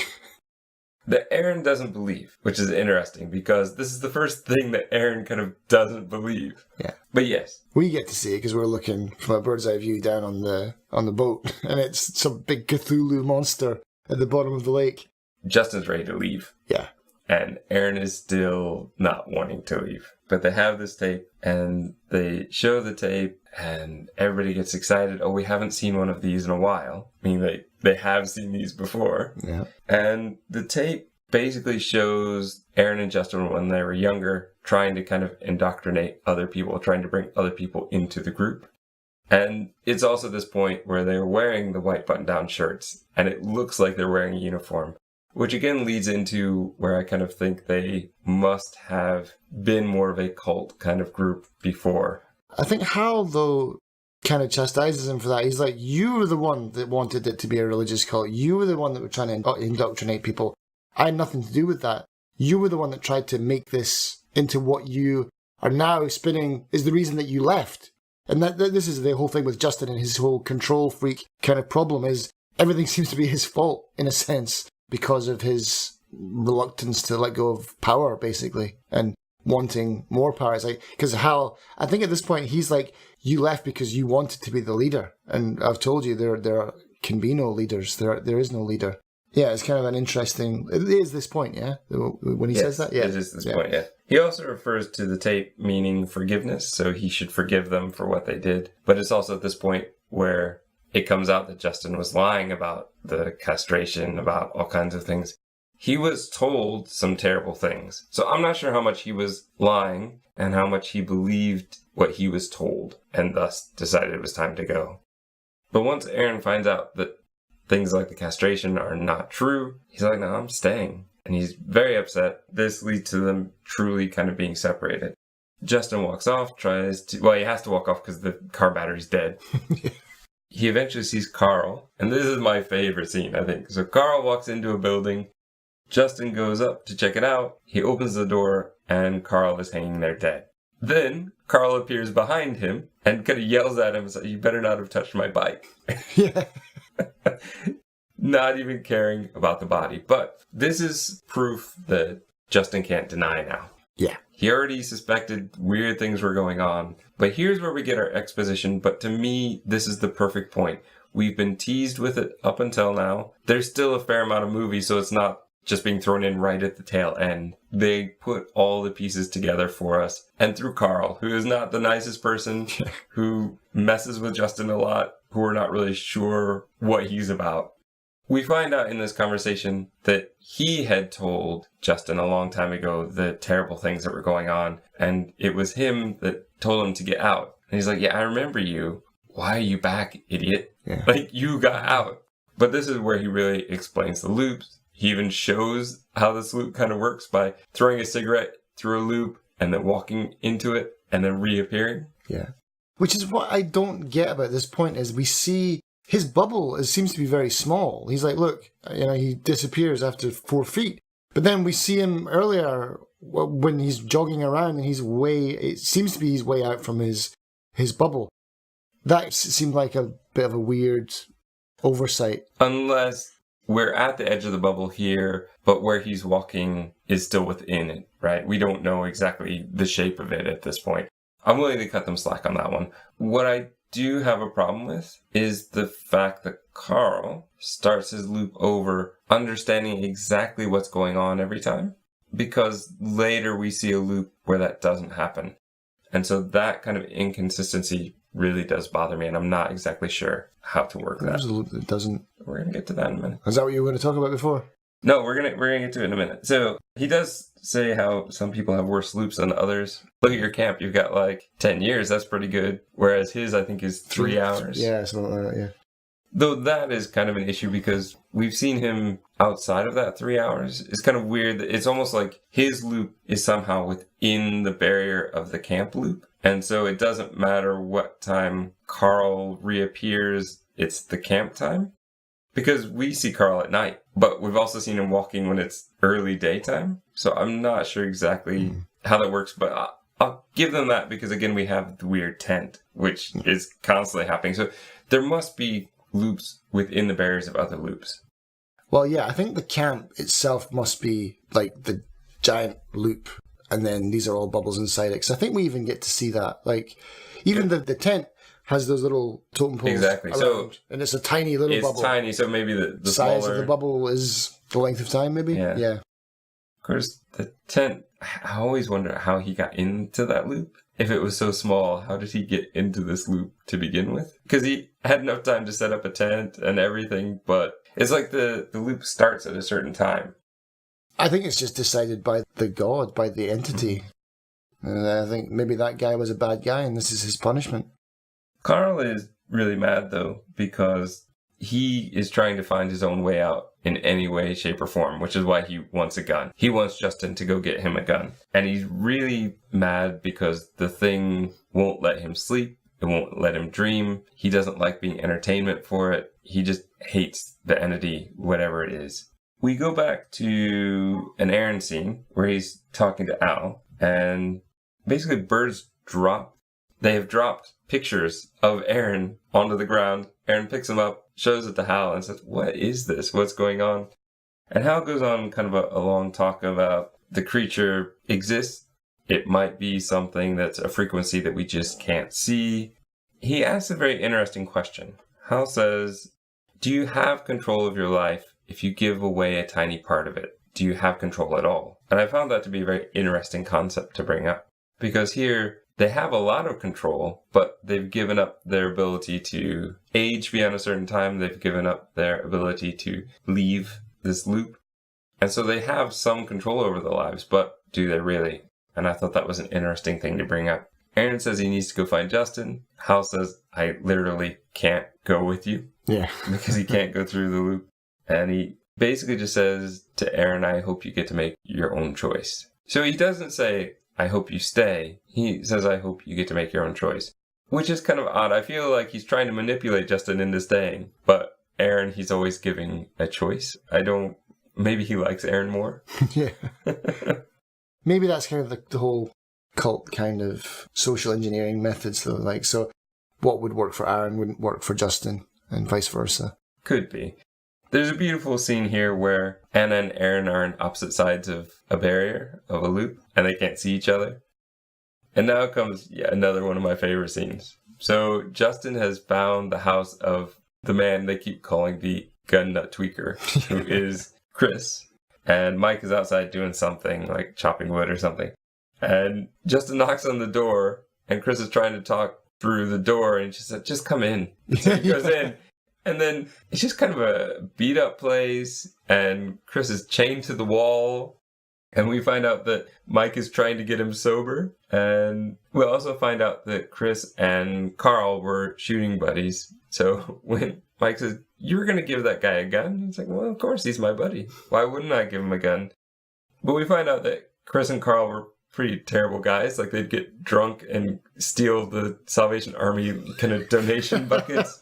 That Aaron doesn't believe, which is interesting because this is the first thing that Aaron kind of doesn't believe. Yeah. But yes. We get to see it because we're looking from a bird's eye view down on the boat, and it's some big Cthulhu monster at the bottom of the lake. Justin's ready to leave. Yeah. And Aaron is still not wanting to leave. But they have this tape, and they show the tape, and everybody gets excited. Oh, we haven't seen one of these in a while. I mean, they have seen these before. Yeah. And the tape basically shows Aaron and Justin when they were younger, trying to kind of indoctrinate other people, trying to bring other people into the group. And it's also this point where they're wearing the white button-down shirts, and it looks like they're wearing a uniform. Which again leads into where I kind of think they must have been more of a cult kind of group before. I think Hal, though, kind of chastises him for that. He's like, you were the one that wanted it to be a religious cult. You were the one that were trying to indoctrinate people. I had nothing to do with that. You were the one that tried to make this into what you are now spinning is the reason that you left. And this is the whole thing with Justin and his whole control freak kind of problem is everything seems to be his fault, in a sense, because of his reluctance to let go of power, basically, and wanting more power. It's like, because Hal, I think at this point, he's like, you left because you wanted to be the leader. And I've told you there can be no leaders. There is no leader. Yeah, it's kind of an interesting... It is this point, yeah? When he says that? Yeah. It is this point, yeah. He also refers to the tape meaning forgiveness, so he should forgive them for what they did. But it's also at this point where it comes out that Justin was lying about the castration, about all kinds of things. He was told some terrible things. So I'm not sure how much he was lying and how much he believed what he was told, and thus decided it was time to go. But once Aaron finds out that things like the castration are not true, he's like, no, I'm staying. And he's very upset. This leads to them truly kind of being separated. Justin walks off, he has to walk off because the car battery's dead. He eventually sees Carl, and this is my favorite scene, I think. So Carl walks into a building. Justin goes up to check it out. He opens the door, and Carl is hanging there dead. Then Carl appears behind him and kind of yells at him, you better not have touched my bike. Yeah. Not even caring about the body. But this is proof that Justin can't deny now. Yeah. He already suspected weird things were going on. But here's where we get our exposition. But to me, this is the perfect point. We've been teased with it up until now. There's still a fair amount of movie, so it's not just being thrown in right at the tail end. They put all the pieces together for us. And through Carl, who is not the nicest person, who messes with Justin a lot, who we're not really sure what he's about. We find out in this conversation that he had told Justin a long time ago the terrible things that were going on, and it was him that told him to get out. And he's like, yeah, I remember you. Why are you back, idiot? Yeah. Like, you got out. But this is where he really explains the loops. He even shows how this loop kind of works by throwing a cigarette through a loop and then walking into it and then reappearing. Yeah. Which is what I don't get about this point is we see his bubble seems to be very small. He's like, look, he disappears after 4 feet. But then we see him earlier when he's jogging around and it seems to be he's way out from his bubble. That seemed like a bit of a weird oversight. Unless we're at the edge of the bubble here, but where he's walking is still within it, right? We don't know exactly the shape of it at this point. I'm willing to cut them slack on that one. What I do have a problem with is the fact that Carl starts his loop over understanding exactly what's going on every time, because later we see a loop where that doesn't happen. And so that kind of inconsistency really does bother me, and I'm not exactly sure how to work that. There's a loop that doesn't... We're going to get to that in a minute. Is that what you were going to talk about before? No, we're gonna get to it in a minute. So he does say how some people have worse loops than others. Look at your camp, you've got like 10 years, that's pretty good. Whereas his, I think, is 3 hours. Yeah, something like that, yeah. Though that is kind of an issue because we've seen him outside of that 3 hours. It's kind of weird that it's almost like his loop is somehow within the barrier of the camp loop. And so it doesn't matter what time Carl reappears, it's the camp time. Because we see Carl at night, but we've also seen him walking when it's early daytime. So I'm not sure exactly how that works, but I'll give them that because, again, we have the weird tent, which is constantly happening. So there must be loops within the barriers of other loops. Well, yeah, I think the camp itself must be like the giant loop, and then these are all bubbles inside it. Because I think we even get to see that. Like, even the tent has those little totem poles. Exactly. Around, so and it's a tiny little bubble. It's tiny, so maybe the size smaller... of the bubble is the length of time, maybe? Yeah. Of course, the tent, I always wonder how he got into that loop. If it was so small, how did he get into this loop to begin with? Because he had enough time to set up a tent and everything, but it's like the loop starts at a certain time. I think it's just decided by the god, by the entity. And I think maybe that guy was a bad guy and this is his punishment. Carl is really mad, though, because he is trying to find his own way out in any way, shape, or form, which is why he wants a gun. He wants Justin to go get him a gun. And he's really mad because the thing won't let him sleep. It won't let him dream. He doesn't like being entertainment for it. He just hates the entity, whatever it is. We go back to an Aaron scene where he's talking to Al, and basically birds they have dropped pictures of Aaron onto the ground. Aaron picks them up, shows it to Hal, and says, "What is this? What's going on?" And Hal goes on kind of a long talk about the creature exists. It might be something that's a frequency that we just can't see. He asks a very interesting question. Hal says, "Do you have control of your life if you give away a tiny part of it? Do you have control at all?" And I found that to be a very interesting concept to bring up. Because here, they have a lot of control, but they've given up their ability to age beyond a certain time. They've given up their ability to leave this loop. And so they have some control over their lives, but do they really? And I thought that was an interesting thing to bring up. Aaron says he needs to go find Justin. Hal says, "I literally can't go with you." Yeah. Because he can't go through the loop. And he basically just says to Aaron, "I hope you get to make your own choice." So he doesn't say, "I hope you stay." He says, "I hope you get to make your own choice," which is kind of odd. I feel like he's trying to manipulate Justin into staying, but Aaron, he's always giving a choice. Maybe he likes Aaron more. Yeah. Maybe that's kind of the whole cult kind of social engineering methods, though. Like, so what would work for Aaron wouldn't work for Justin, and vice versa. Could be. There's a beautiful scene here where Anna and Aaron are on opposite sides of a barrier, of a loop, and they can't see each other. And now comes another one of my favorite scenes. So Justin has found the house of the man they keep calling the gun nut tweaker, who is Chris. And Mike is outside doing something, like chopping wood or something. And Justin knocks on the door, and Chris is trying to talk through the door, and he just said, "Just come in." So he goes in. And then it's just kind of a beat up place, and Chris is chained to the wall. And we find out that Mike is trying to get him sober. And we also find out that Chris and Carl were shooting buddies. So when Mike says, "You're going to give that guy a gun?" It's like, well, of course, he's my buddy. Why wouldn't I give him a gun? But we find out that Chris and Carl were pretty terrible guys. Like, they'd get drunk and steal the Salvation Army kind of donation buckets.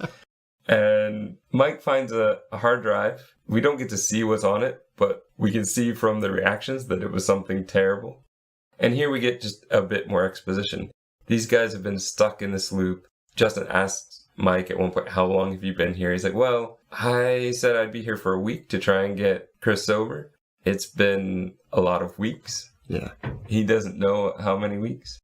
And Mike finds a hard drive. We don't get to see what's on it, but we can see from the reactions that it was something terrible. And here we get just a bit more exposition. These guys have been stuck in this loop. Justin asks Mike at one point, "How long have you been here?" He's like, "Well, I said I'd be here for a week to try and get Chris sober. It's been a lot of weeks." Yeah. He doesn't know how many weeks.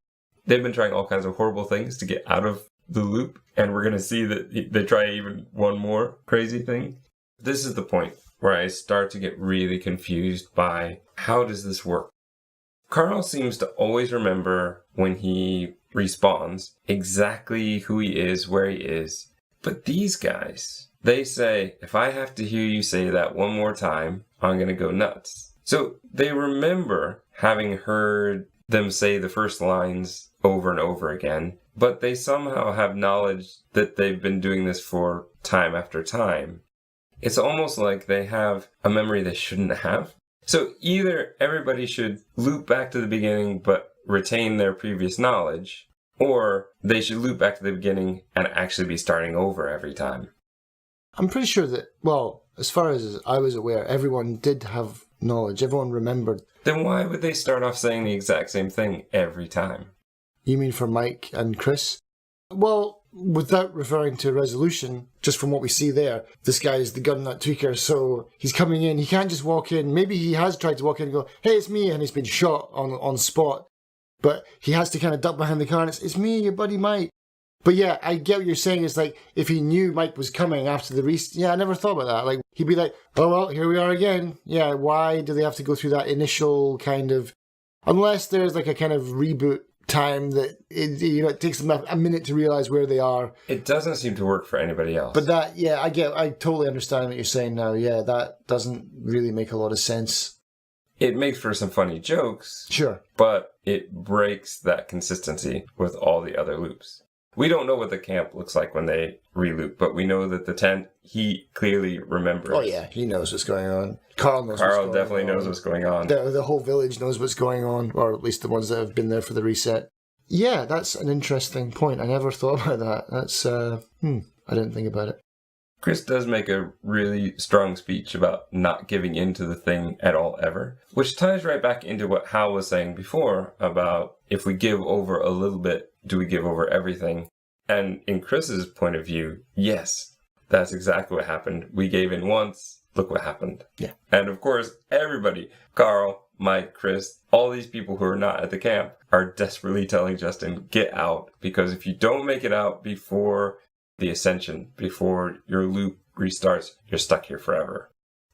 They've been trying all kinds of horrible things to get out of the loop, and we're going to see that they try even one more crazy thing. This is the point where I start to get really confused by, how does this work? Carl seems to always remember when he respawns exactly who he is, where he is. But these guys, they say, "If I have to hear you say that one more time, I'm going to go nuts." So they remember having heard them say the first lines over and over again, but they somehow have knowledge that they've been doing this for time after time. It's almost like they have a memory they shouldn't have. So either everybody should loop back to the beginning but retain their previous knowledge, or they should loop back to the beginning and actually be starting over every time. I'm pretty sure that, well, as far as I was aware, everyone did have knowledge. Everyone remembered. Then why would they start off saying the exact same thing every time? You mean for Mike and Chris? Well, without referring to resolution, just from what we see there, this guy is the gun nut tweaker, so he's coming in. He can't just walk in. Maybe he has tried to walk in and go, "Hey, it's me," and he's been shot on spot. But he has to kind of duck behind the car, and it's me, your buddy Mike. But yeah, I get what you're saying. It's like, if he knew Mike was coming after the yeah, I never thought about that. Like, he'd be like, "Oh, well, here we are again." Yeah, why do they have to go through that initial kind of... Unless there's like a kind of reboot time that it takes them a minute to realize where they are. It doesn't seem to work for anybody else. But that, yeah, I totally understand what you're saying now. Yeah, that doesn't really make a lot of sense. It makes for some funny jokes. Sure. But it breaks that consistency with all the other loops. We don't know what the camp looks like when they re-loop, but we know that the tent, he clearly remembers. Oh yeah, he knows what's going on. Carl definitely knows what's going on. The whole village knows what's going on, or at least the ones that have been there for the reset. Yeah, that's an interesting point. I never thought about that. That's, I didn't think about it. Chris does make a really strong speech about not giving in to the thing at all ever, which ties right back into what Hal was saying before about if we give over a little bit, do we give over everything? And in Chris's point of view, yes, that's exactly what happened. We gave in once, look what happened. Yeah. And of course, everybody, Carl, Mike, Chris, all these people who are not at the camp are desperately telling Justin, get out, because if you don't make it out before the ascension, before your loop restarts, you're stuck here forever.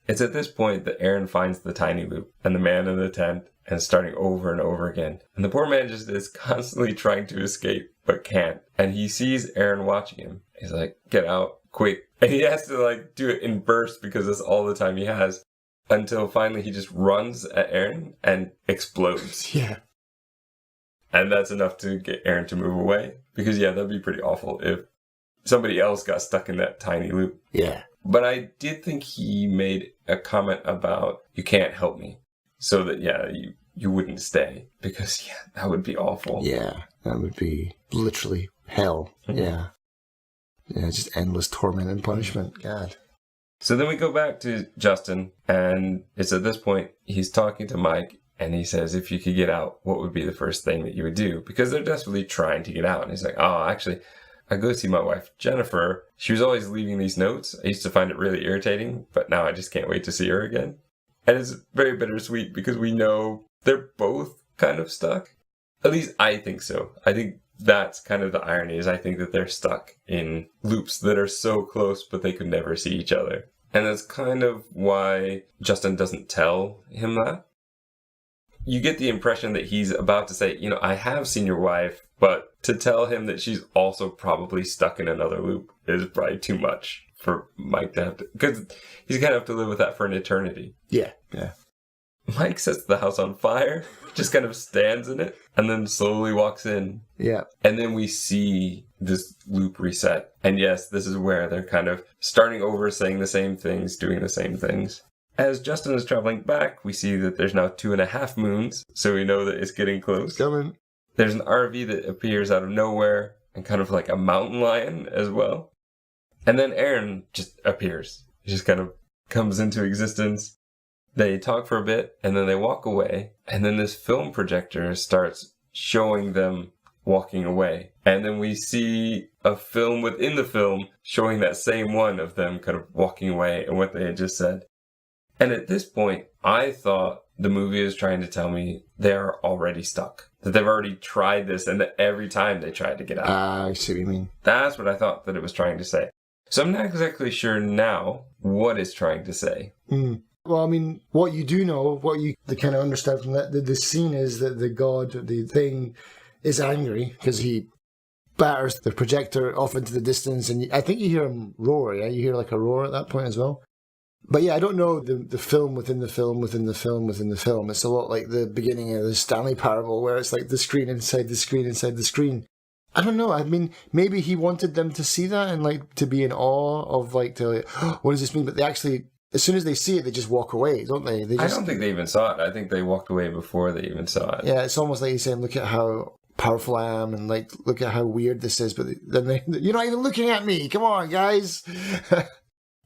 It's at this point that Aaron finds the tiny loop and the man in the tent and starting over and over again. And the poor man just is constantly trying to escape, but can't. And he sees Aaron watching him. He's like, get out, quick. And he has to like do it in bursts because that's all the time he has. Until finally he just runs at Aaron and explodes. Yeah. And that's enough to get Aaron to move away. Because yeah, that'd be pretty awful if somebody else got stuck in that tiny loop. Yeah. But I did think he made a comment about, you can't help me. So that, yeah, you wouldn't stay. Because, yeah, that would be awful. Yeah, that would be literally hell. Yeah. Yeah, just endless torment and punishment. God. So then we go back to Justin, and it's at this point, he's talking to Mike, and he says, if you could get out, what would be the first thing that you would do? Because they're desperately trying to get out. And he's like, oh, actually, I go see my wife, Jennifer. She was always leaving these notes. I used to find it really irritating, but now I just can't wait to see her again. And it's very bittersweet because we know they're both kind of stuck. At least I think so. I think that's kind of the irony, is I think that they're stuck in loops that are so close, but they could never see each other. And that's kind of why Justin doesn't tell him that. You get the impression that he's about to say, I have seen your wife, but to tell him that she's also probably stuck in another loop is probably too much for Mike to have to, because he's going to have to live with that for an eternity. Yeah. Mike sets the house on fire, just kind of stands in it, and then slowly walks in. Yeah. And then we see this loop reset. And yes, this is where they're kind of starting over, saying the same things, doing the same things. As Justin is traveling back, we see that there's now 2.5 moons, so we know that it's getting close. It's coming. There's an RV that appears out of nowhere, and kind of like a mountain lion as well. And then Aaron just appears. He just kind of comes into existence. They talk for a bit, and then they walk away. And then this film projector starts showing them walking away. And then we see a film within the film showing that same one of them kind of walking away and what they had just said. And at this point, I thought the movie is trying to tell me they're already stuck. That they've already tried this, and that every time they tried to get out. I see what you mean. That's what I thought that it was trying to say. So I'm not exactly sure now what it's trying to say. Well, I mean, what you do know, what you kind of understand from that, the scene is that the god, the thing, is angry because he batters the projector off into the distance, and I think you hear him roar, yeah? You hear like a roar at that point as well. But yeah, I don't know the film within the film within the film within the film. It's a lot like the beginning of the Stanley Parable, where it's like the screen inside the screen inside the screen. I don't know. I mean, maybe he wanted them to see that and like to be in awe of like, what does this mean? But they actually, as soon as they see it, they just walk away, don't they? I don't think they even saw it. I think they walked away before they even saw it. Yeah, it's almost like he's saying, look at how powerful I am, and like, look at how weird this is. But then you're not even looking at me. Come on, guys.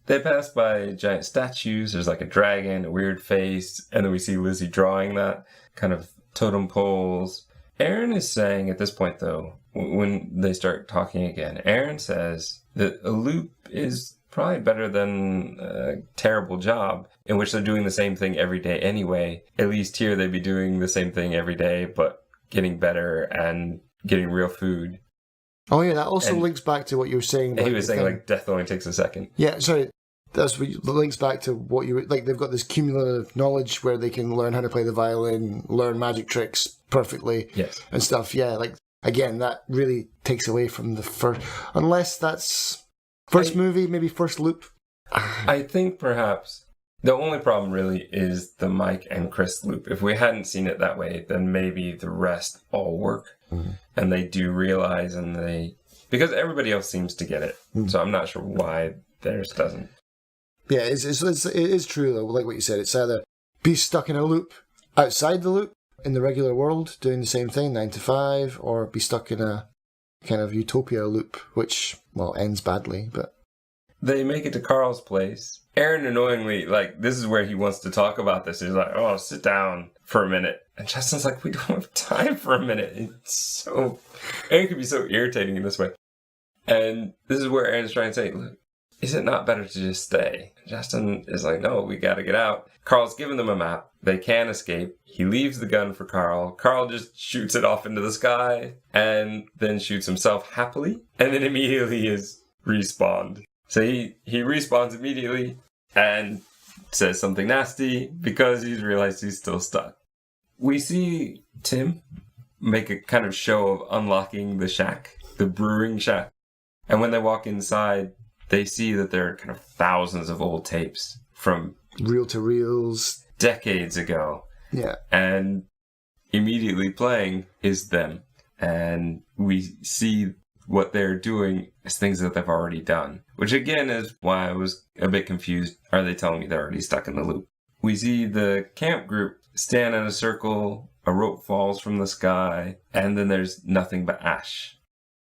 They pass by giant statues. There's like a dragon, a weird face. And then we see Lizzie drawing that, kind of totem poles. Aaron is saying at this point, though, when they start talking again, Aaron says that a loop is probably better than a terrible job in which they're doing the same thing every day anyway. At least here they'd be doing the same thing every day, but getting better and getting real food. Oh yeah, that also links back to what you were saying. He was saying like death only takes a second. Yeah, sorry. That's what links back to what you like. They've got this cumulative knowledge where they can learn how to play the violin, learn magic tricks perfectly, yes, and stuff. Yeah, like again, that really takes away from the first. Unless that's first movie, maybe first loop. I think perhaps the only problem really is the Mike and Chris loop. If we hadn't seen it that way, then maybe the rest all work, and they do realize, and because everybody else seems to get it. So I'm not sure why theirs doesn't. Yeah, it is true, though, like what you said. It's either be stuck in a loop outside the loop, in the regular world, doing the same thing, 9 to 5, or be stuck in a kind of utopia loop, which, well, ends badly, but... They make it to Carl's place. Aaron, annoyingly, like, this is where he wants to talk about this. He's like, oh, sit down for a minute. And Justin's like, we don't have time for a minute. Aaron can be so irritating in this way. And this is where Aaron's trying to say, look, is it not better to just stay? Justin is like, no, we gotta get out. Carl's given them a map. They can escape. He leaves the gun for Carl. Carl just shoots it off into the sky and then shoots himself happily. And then immediately is respawned. So he respawns immediately and says something nasty because he's realized he's still stuck. We see Tim make a kind of show of unlocking the shack, the brewing shack. And when they walk inside, they see that there are kind of thousands of old tapes from reel-to-reels decades ago. Yeah. And immediately playing is them. And we see what they're doing as things that they've already done. Which again is why I was a bit confused. Are they telling me they're already stuck in the loop? We see the camp group stand in a circle, a rope falls from the sky, and then there's nothing but ash.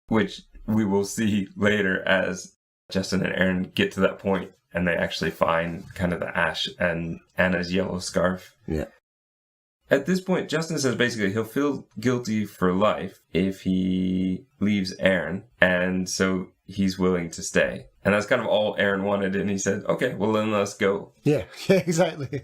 Which we will see later as Justin and Aaron get to that point and they actually find kind of the ash and Anna's yellow scarf. Yeah. At this point, Justin says basically he'll feel guilty for life if he leaves Aaron, and so he's willing to stay. And that's kind of all Aaron wanted, and he said, okay, well then let's go. Yeah, exactly.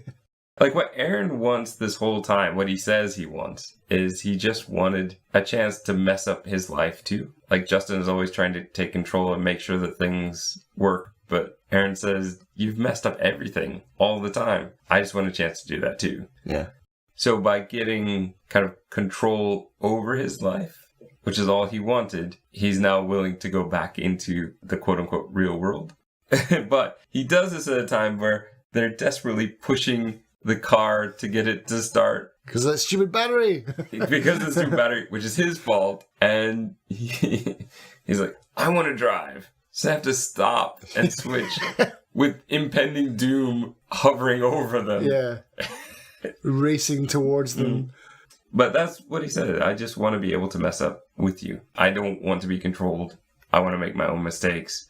Like what Aaron wants this whole time, what he says he wants, is he just wanted a chance to mess up his life too. Like Justin is always trying to take control and make sure that things work, but Aaron says, you've messed up everything all the time. I just want a chance to do that too. Yeah. So by getting kind of control over his life, which is all he wanted, he's now willing to go back into the quote-unquote real world. But he does this at a time where they're desperately pushing the car to get it to start. Because of that stupid battery. Because of the stupid battery, which is his fault. And he's like, I want to drive. So they have to stop and switch with impending doom hovering over them. Yeah. Racing towards them. But that's what he said. I just want to be able to mess up with you. I don't want to be controlled. I want to make my own mistakes.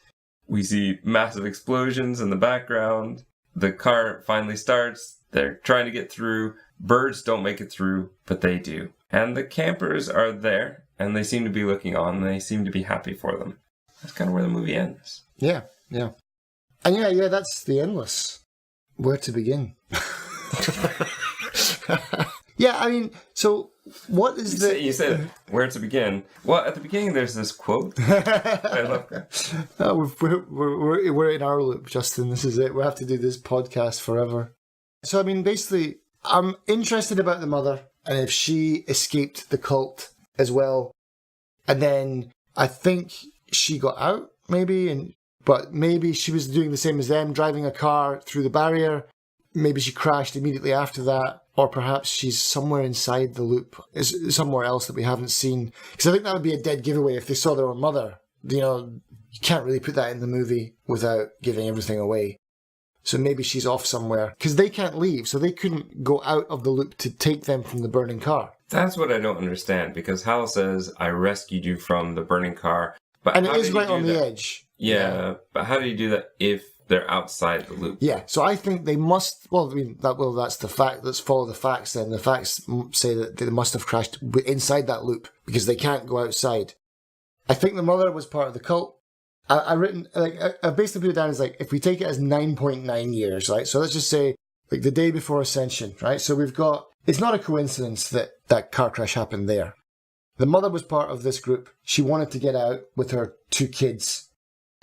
We see massive explosions in the background. The car finally starts. They're trying to get through. Birds don't make it through, but they do. And the campers are there, and they seem to be looking on, and they seem to be happy for them. That's kind of where the movie ends. Yeah, yeah. And yeah, that's the endless. Where to begin? Yeah, I mean, so what is You said where to begin. Well, at the beginning, there's this quote. I love that. Oh, we're in our loop, Justin. This is it. We have to do this podcast forever. So, I mean, basically, I'm interested about the mother and if she escaped the cult as well. And then I think she got out, maybe, but maybe she was doing the same as them, driving a car through the barrier. Maybe she crashed immediately after that. Or perhaps she's somewhere inside the loop, is somewhere else that we haven't seen. Because I think that would be a dead giveaway if they saw their own mother. You know, you can't really put that in the movie without giving everything away. So maybe she's off somewhere. Because they can't leave, so they couldn't go out of the loop to take them from the burning car. That's what I don't understand, because Hal says, I rescued you from the burning car. But and it is right on the edge. Yeah, but how do you do that if they're outside the loop? Yeah, so I think they must. Well, I mean, that's the fact. Let's follow the facts. Then the facts say that they must have crashed inside that loop because they can't go outside. I think the mother was part of the cult. I basically put it down as like if we take it as 9.9 years, right? So let's just say like the day before Ascension, right? So we've got. It's not a coincidence that that car crash happened there. The mother was part of this group. She wanted to get out with her 2 kids.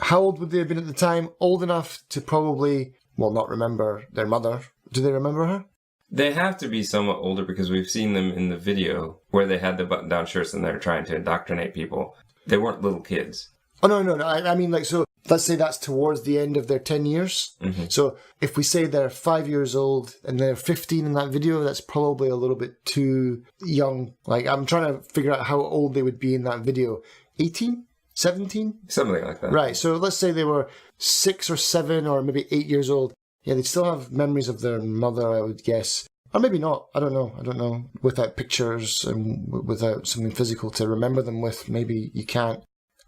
How old would they have been at the time? Old enough to probably, not remember their mother. Do they remember her? They have to be somewhat older because we've seen them in the video where they had the button-down shirts and they're trying to indoctrinate people. They weren't little kids. Oh, no. I mean, like, so let's say that's towards the end of their 10 years. Mm-hmm. So if we say they're 5 years old and they're 15 in that video, that's probably a little bit too young. Like, I'm trying to figure out how old they would be in that video. 18? 17? Something like that. Right, so let's say they were 6 or 7 or maybe 8 years old. Yeah, they'd still have memories of their mother, I would guess. Or maybe not. I don't know. Without pictures and without something physical to remember them with, maybe you can't.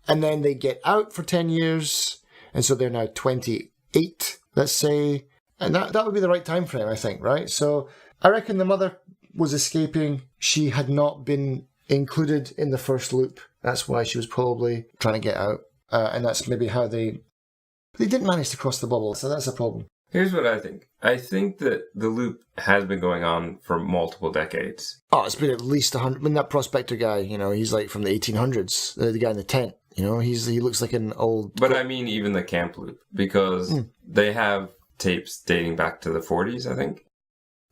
And then they get out for 10 years. And so they're now 28, let's say. And that would be the right time frame, I think, right? So I reckon the mother was escaping. She had not been included in the first loop. That's why she was probably trying to get out. And that's maybe how they didn't manage to cross the bubble. So that's a problem. Here's what I think. I think that the loop has been going on for multiple decades. Oh, it's been at least 100. I mean, that prospector guy, he's like from the 1800s. The guy in the tent, he looks like an old... But I mean even the camp loop, because they have tapes dating back to the 40s, I think.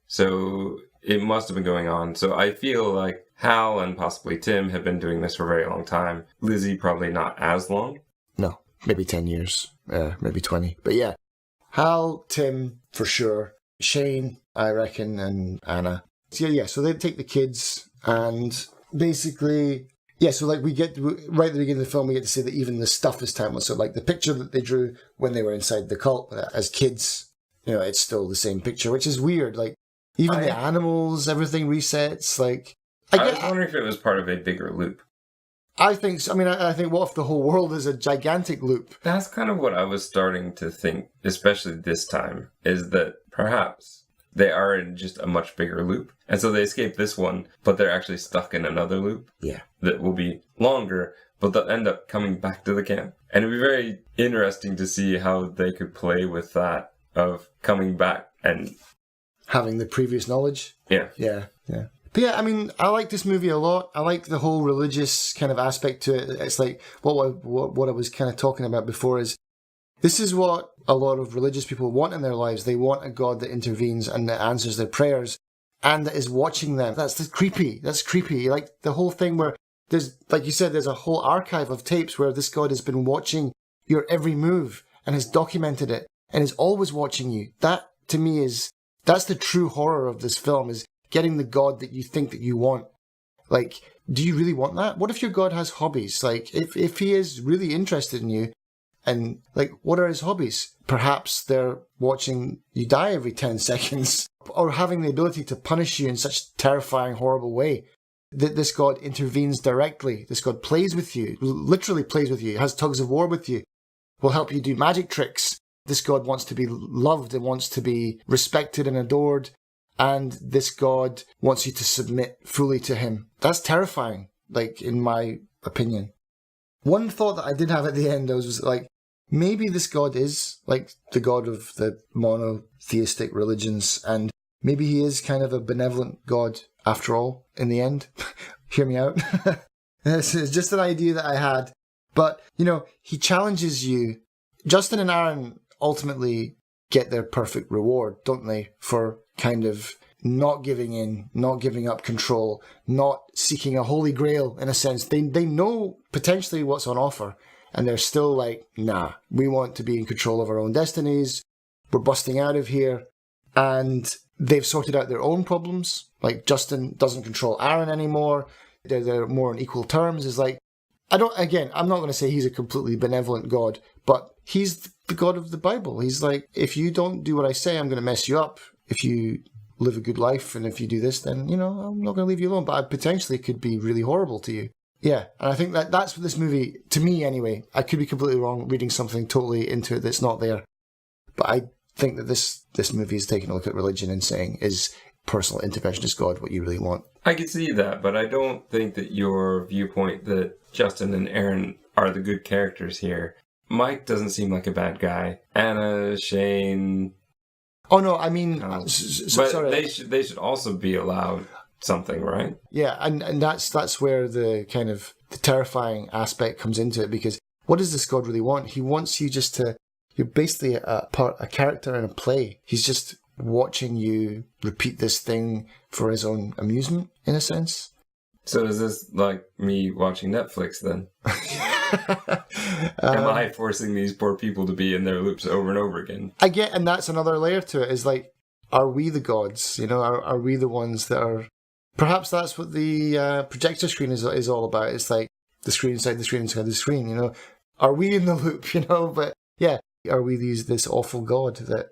So it must have been going on. So I feel like Hal and possibly Tim have been doing this for a very long time. Lizzie probably not as long. No, maybe 10 years, maybe 20. But yeah, Hal, Tim, for sure. Shane, I reckon, and Anna. So yeah, so they take the kids and basically... Yeah, so like we get, right at the beginning of the film, we get to see that even the stuff is timeless. So like the picture that they drew when they were inside the cult as kids, it's still the same picture, which is weird. Like even the animals, everything resets. Like I was wondering if it was part of a bigger loop. I think so. I mean, I think what if the whole world is a gigantic loop? That's kind of what I was starting to think, especially this time, is that perhaps they are in just a much bigger loop. And so they escape this one, but they're actually stuck in another loop. Yeah. That will be longer, but they'll end up coming back to the camp. And it'd be very interesting to see how they could play with that of coming back and... having the previous knowledge. Yeah. Yeah, yeah. But yeah, I mean, I like this movie a lot. I like the whole religious kind of aspect to it. It's like what I was kind of talking about before is this is what a lot of religious people want in their lives. They want a God that intervenes and that answers their prayers and that is watching them. That's creepy. That's creepy. Like the whole thing where there's, like you said, there's a whole archive of tapes where this God has been watching your every move and has documented it and is always watching you. That, to me, that's the true horror of this film, is getting the God that you think that you want. Like, do you really want that? What if your God has hobbies? Like, if he is really interested in you, and, like, what are his hobbies? Perhaps they're watching you die every 10 seconds, or having the ability to punish you in such a terrifying, horrible way. That this God intervenes directly. This God plays with you, literally plays with you, has tugs of war with you, will help you do magic tricks. This God wants to be loved and wants to be respected and adored. And this God wants you to submit fully to him. That's terrifying, like, in my opinion. One thought that I did have at the end was like, maybe this God is like the God of the monotheistic religions, and maybe he is kind of a benevolent God after all, in the end. Hear me out. This is just an idea that I had. But, he challenges you. Justin and Aaron ultimately get their perfect reward, don't they? For kind of not giving in, not giving up control, not seeking a holy grail, in a sense. They know potentially what's on offer, and they're still like, nah, we want to be in control of our own destinies. We're busting out of here. And they've sorted out their own problems. Like, Justin doesn't control Aaron anymore. They're more on equal terms. It's like, I'm not going to say he's a completely benevolent God, but he's the God of the Bible. He's like, if you don't do what I say, I'm going to mess you up. If you live a good life, and if you do this, then, I'm not going to leave you alone, but I potentially could be really horrible to you. Yeah, and I think that's what this movie, to me anyway, I could be completely wrong, reading something totally into it that's not there. But I think that this movie is taking a look at religion and saying, is personal interventionist God what you really want? I can see that, but I don't think that your viewpoint that Justin and Aaron are the good characters here. Mike doesn't seem like a bad guy. Anna, Shane... Oh no, I mean... but sorry. They should also be allowed something, right? Yeah, and that's where the kind of the terrifying aspect comes into it, because what does this God really want? He wants you just to... You're basically a character in a play. He's just watching you repeat this thing for his own amusement, in a sense. So is this like me watching Netflix then? Am I forcing these poor people to be in their loops over and over again? I get, and that's another layer to it, is like, are we the gods? Are we the ones that are... Perhaps that's what the projector screen is all about. It's like the screen inside the screen inside the screen, Are we in the loop, But yeah, are we this awful God that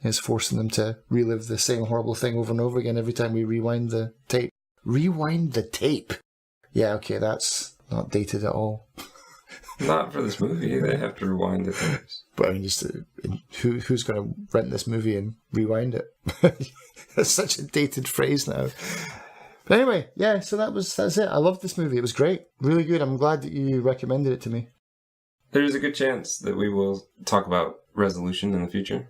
is forcing them to relive the same horrible thing over and over again every time we rewind the tape? Rewind the tape? Yeah, okay, that's not dated at all. Not for this movie. They have to rewind the tapes. But I mean, just who's going to rent this movie and rewind it? That's such a dated phrase now. But anyway, yeah. So that's it. I loved this movie. It was great, really good. I'm glad that you recommended it to me. There's a good chance that we will talk about Resolution in the future.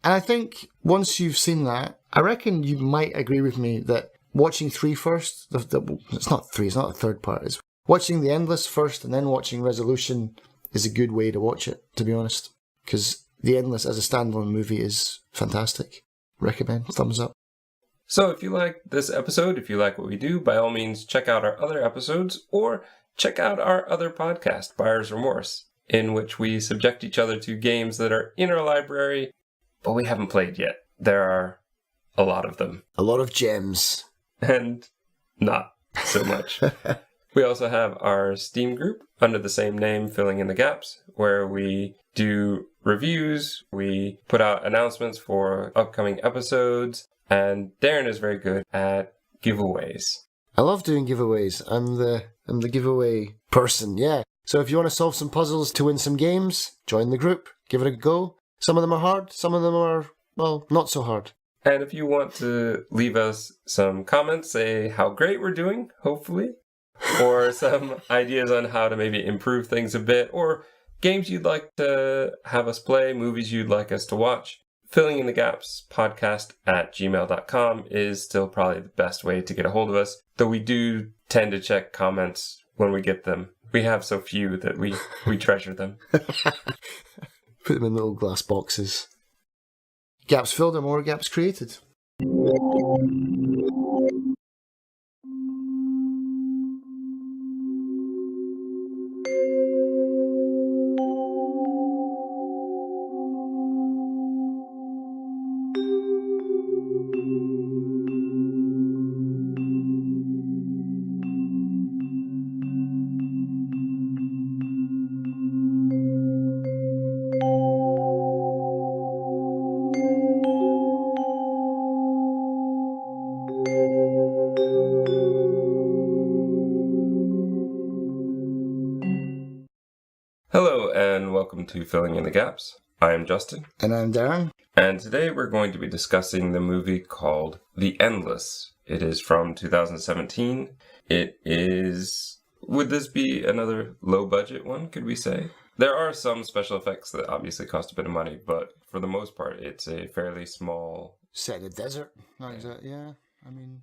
And I think once you've seen that, I reckon you might agree with me that watching 3 first, it's not 3, it's not the third part, it's watching The Endless first and then watching Resolution is a good way to watch it, to be honest. Because The Endless as a standalone movie is fantastic. Recommend, thumbs up. So if you like this episode, if you like what we do, by all means check out our other episodes or check out our other podcast, Buyer's Remorse, in which we subject each other to games that are in our library, but we haven't played yet. There are a lot of them. A lot of gems. And not so much. We also have our Steam group under the same name, Filling in the Gaps, where we do reviews, we put out announcements for upcoming episodes, and Darren is very good at giveaways. I love doing giveaways. I'm the giveaway person, yeah. So if you want to solve some puzzles to win some games, join the group. Give it a go. Some of them are hard, some of them are, well, not so hard. And if you want to leave us some comments, say how great we're doing, hopefully, or some ideas on how to maybe improve things a bit, or games you'd like to have us play, movies you'd like us to watch, Filling in the Gaps podcast@gmail.com is still probably the best way to get a hold of us, though we do tend to check comments when we get them. We have so few that we treasure them. Put them in little glass boxes. Gaps filled are more gaps created. Hello and welcome to Filling in the Gaps. I am Justin. And I'm Darren. And today we're going to be discussing the movie called The Endless. It is from 2017. It is... Would this be another low-budget one, could we say? There are some special effects that obviously cost a bit of money, but for the most part, it's a fairly small... Set in the desert. Not exactly, yeah. I mean...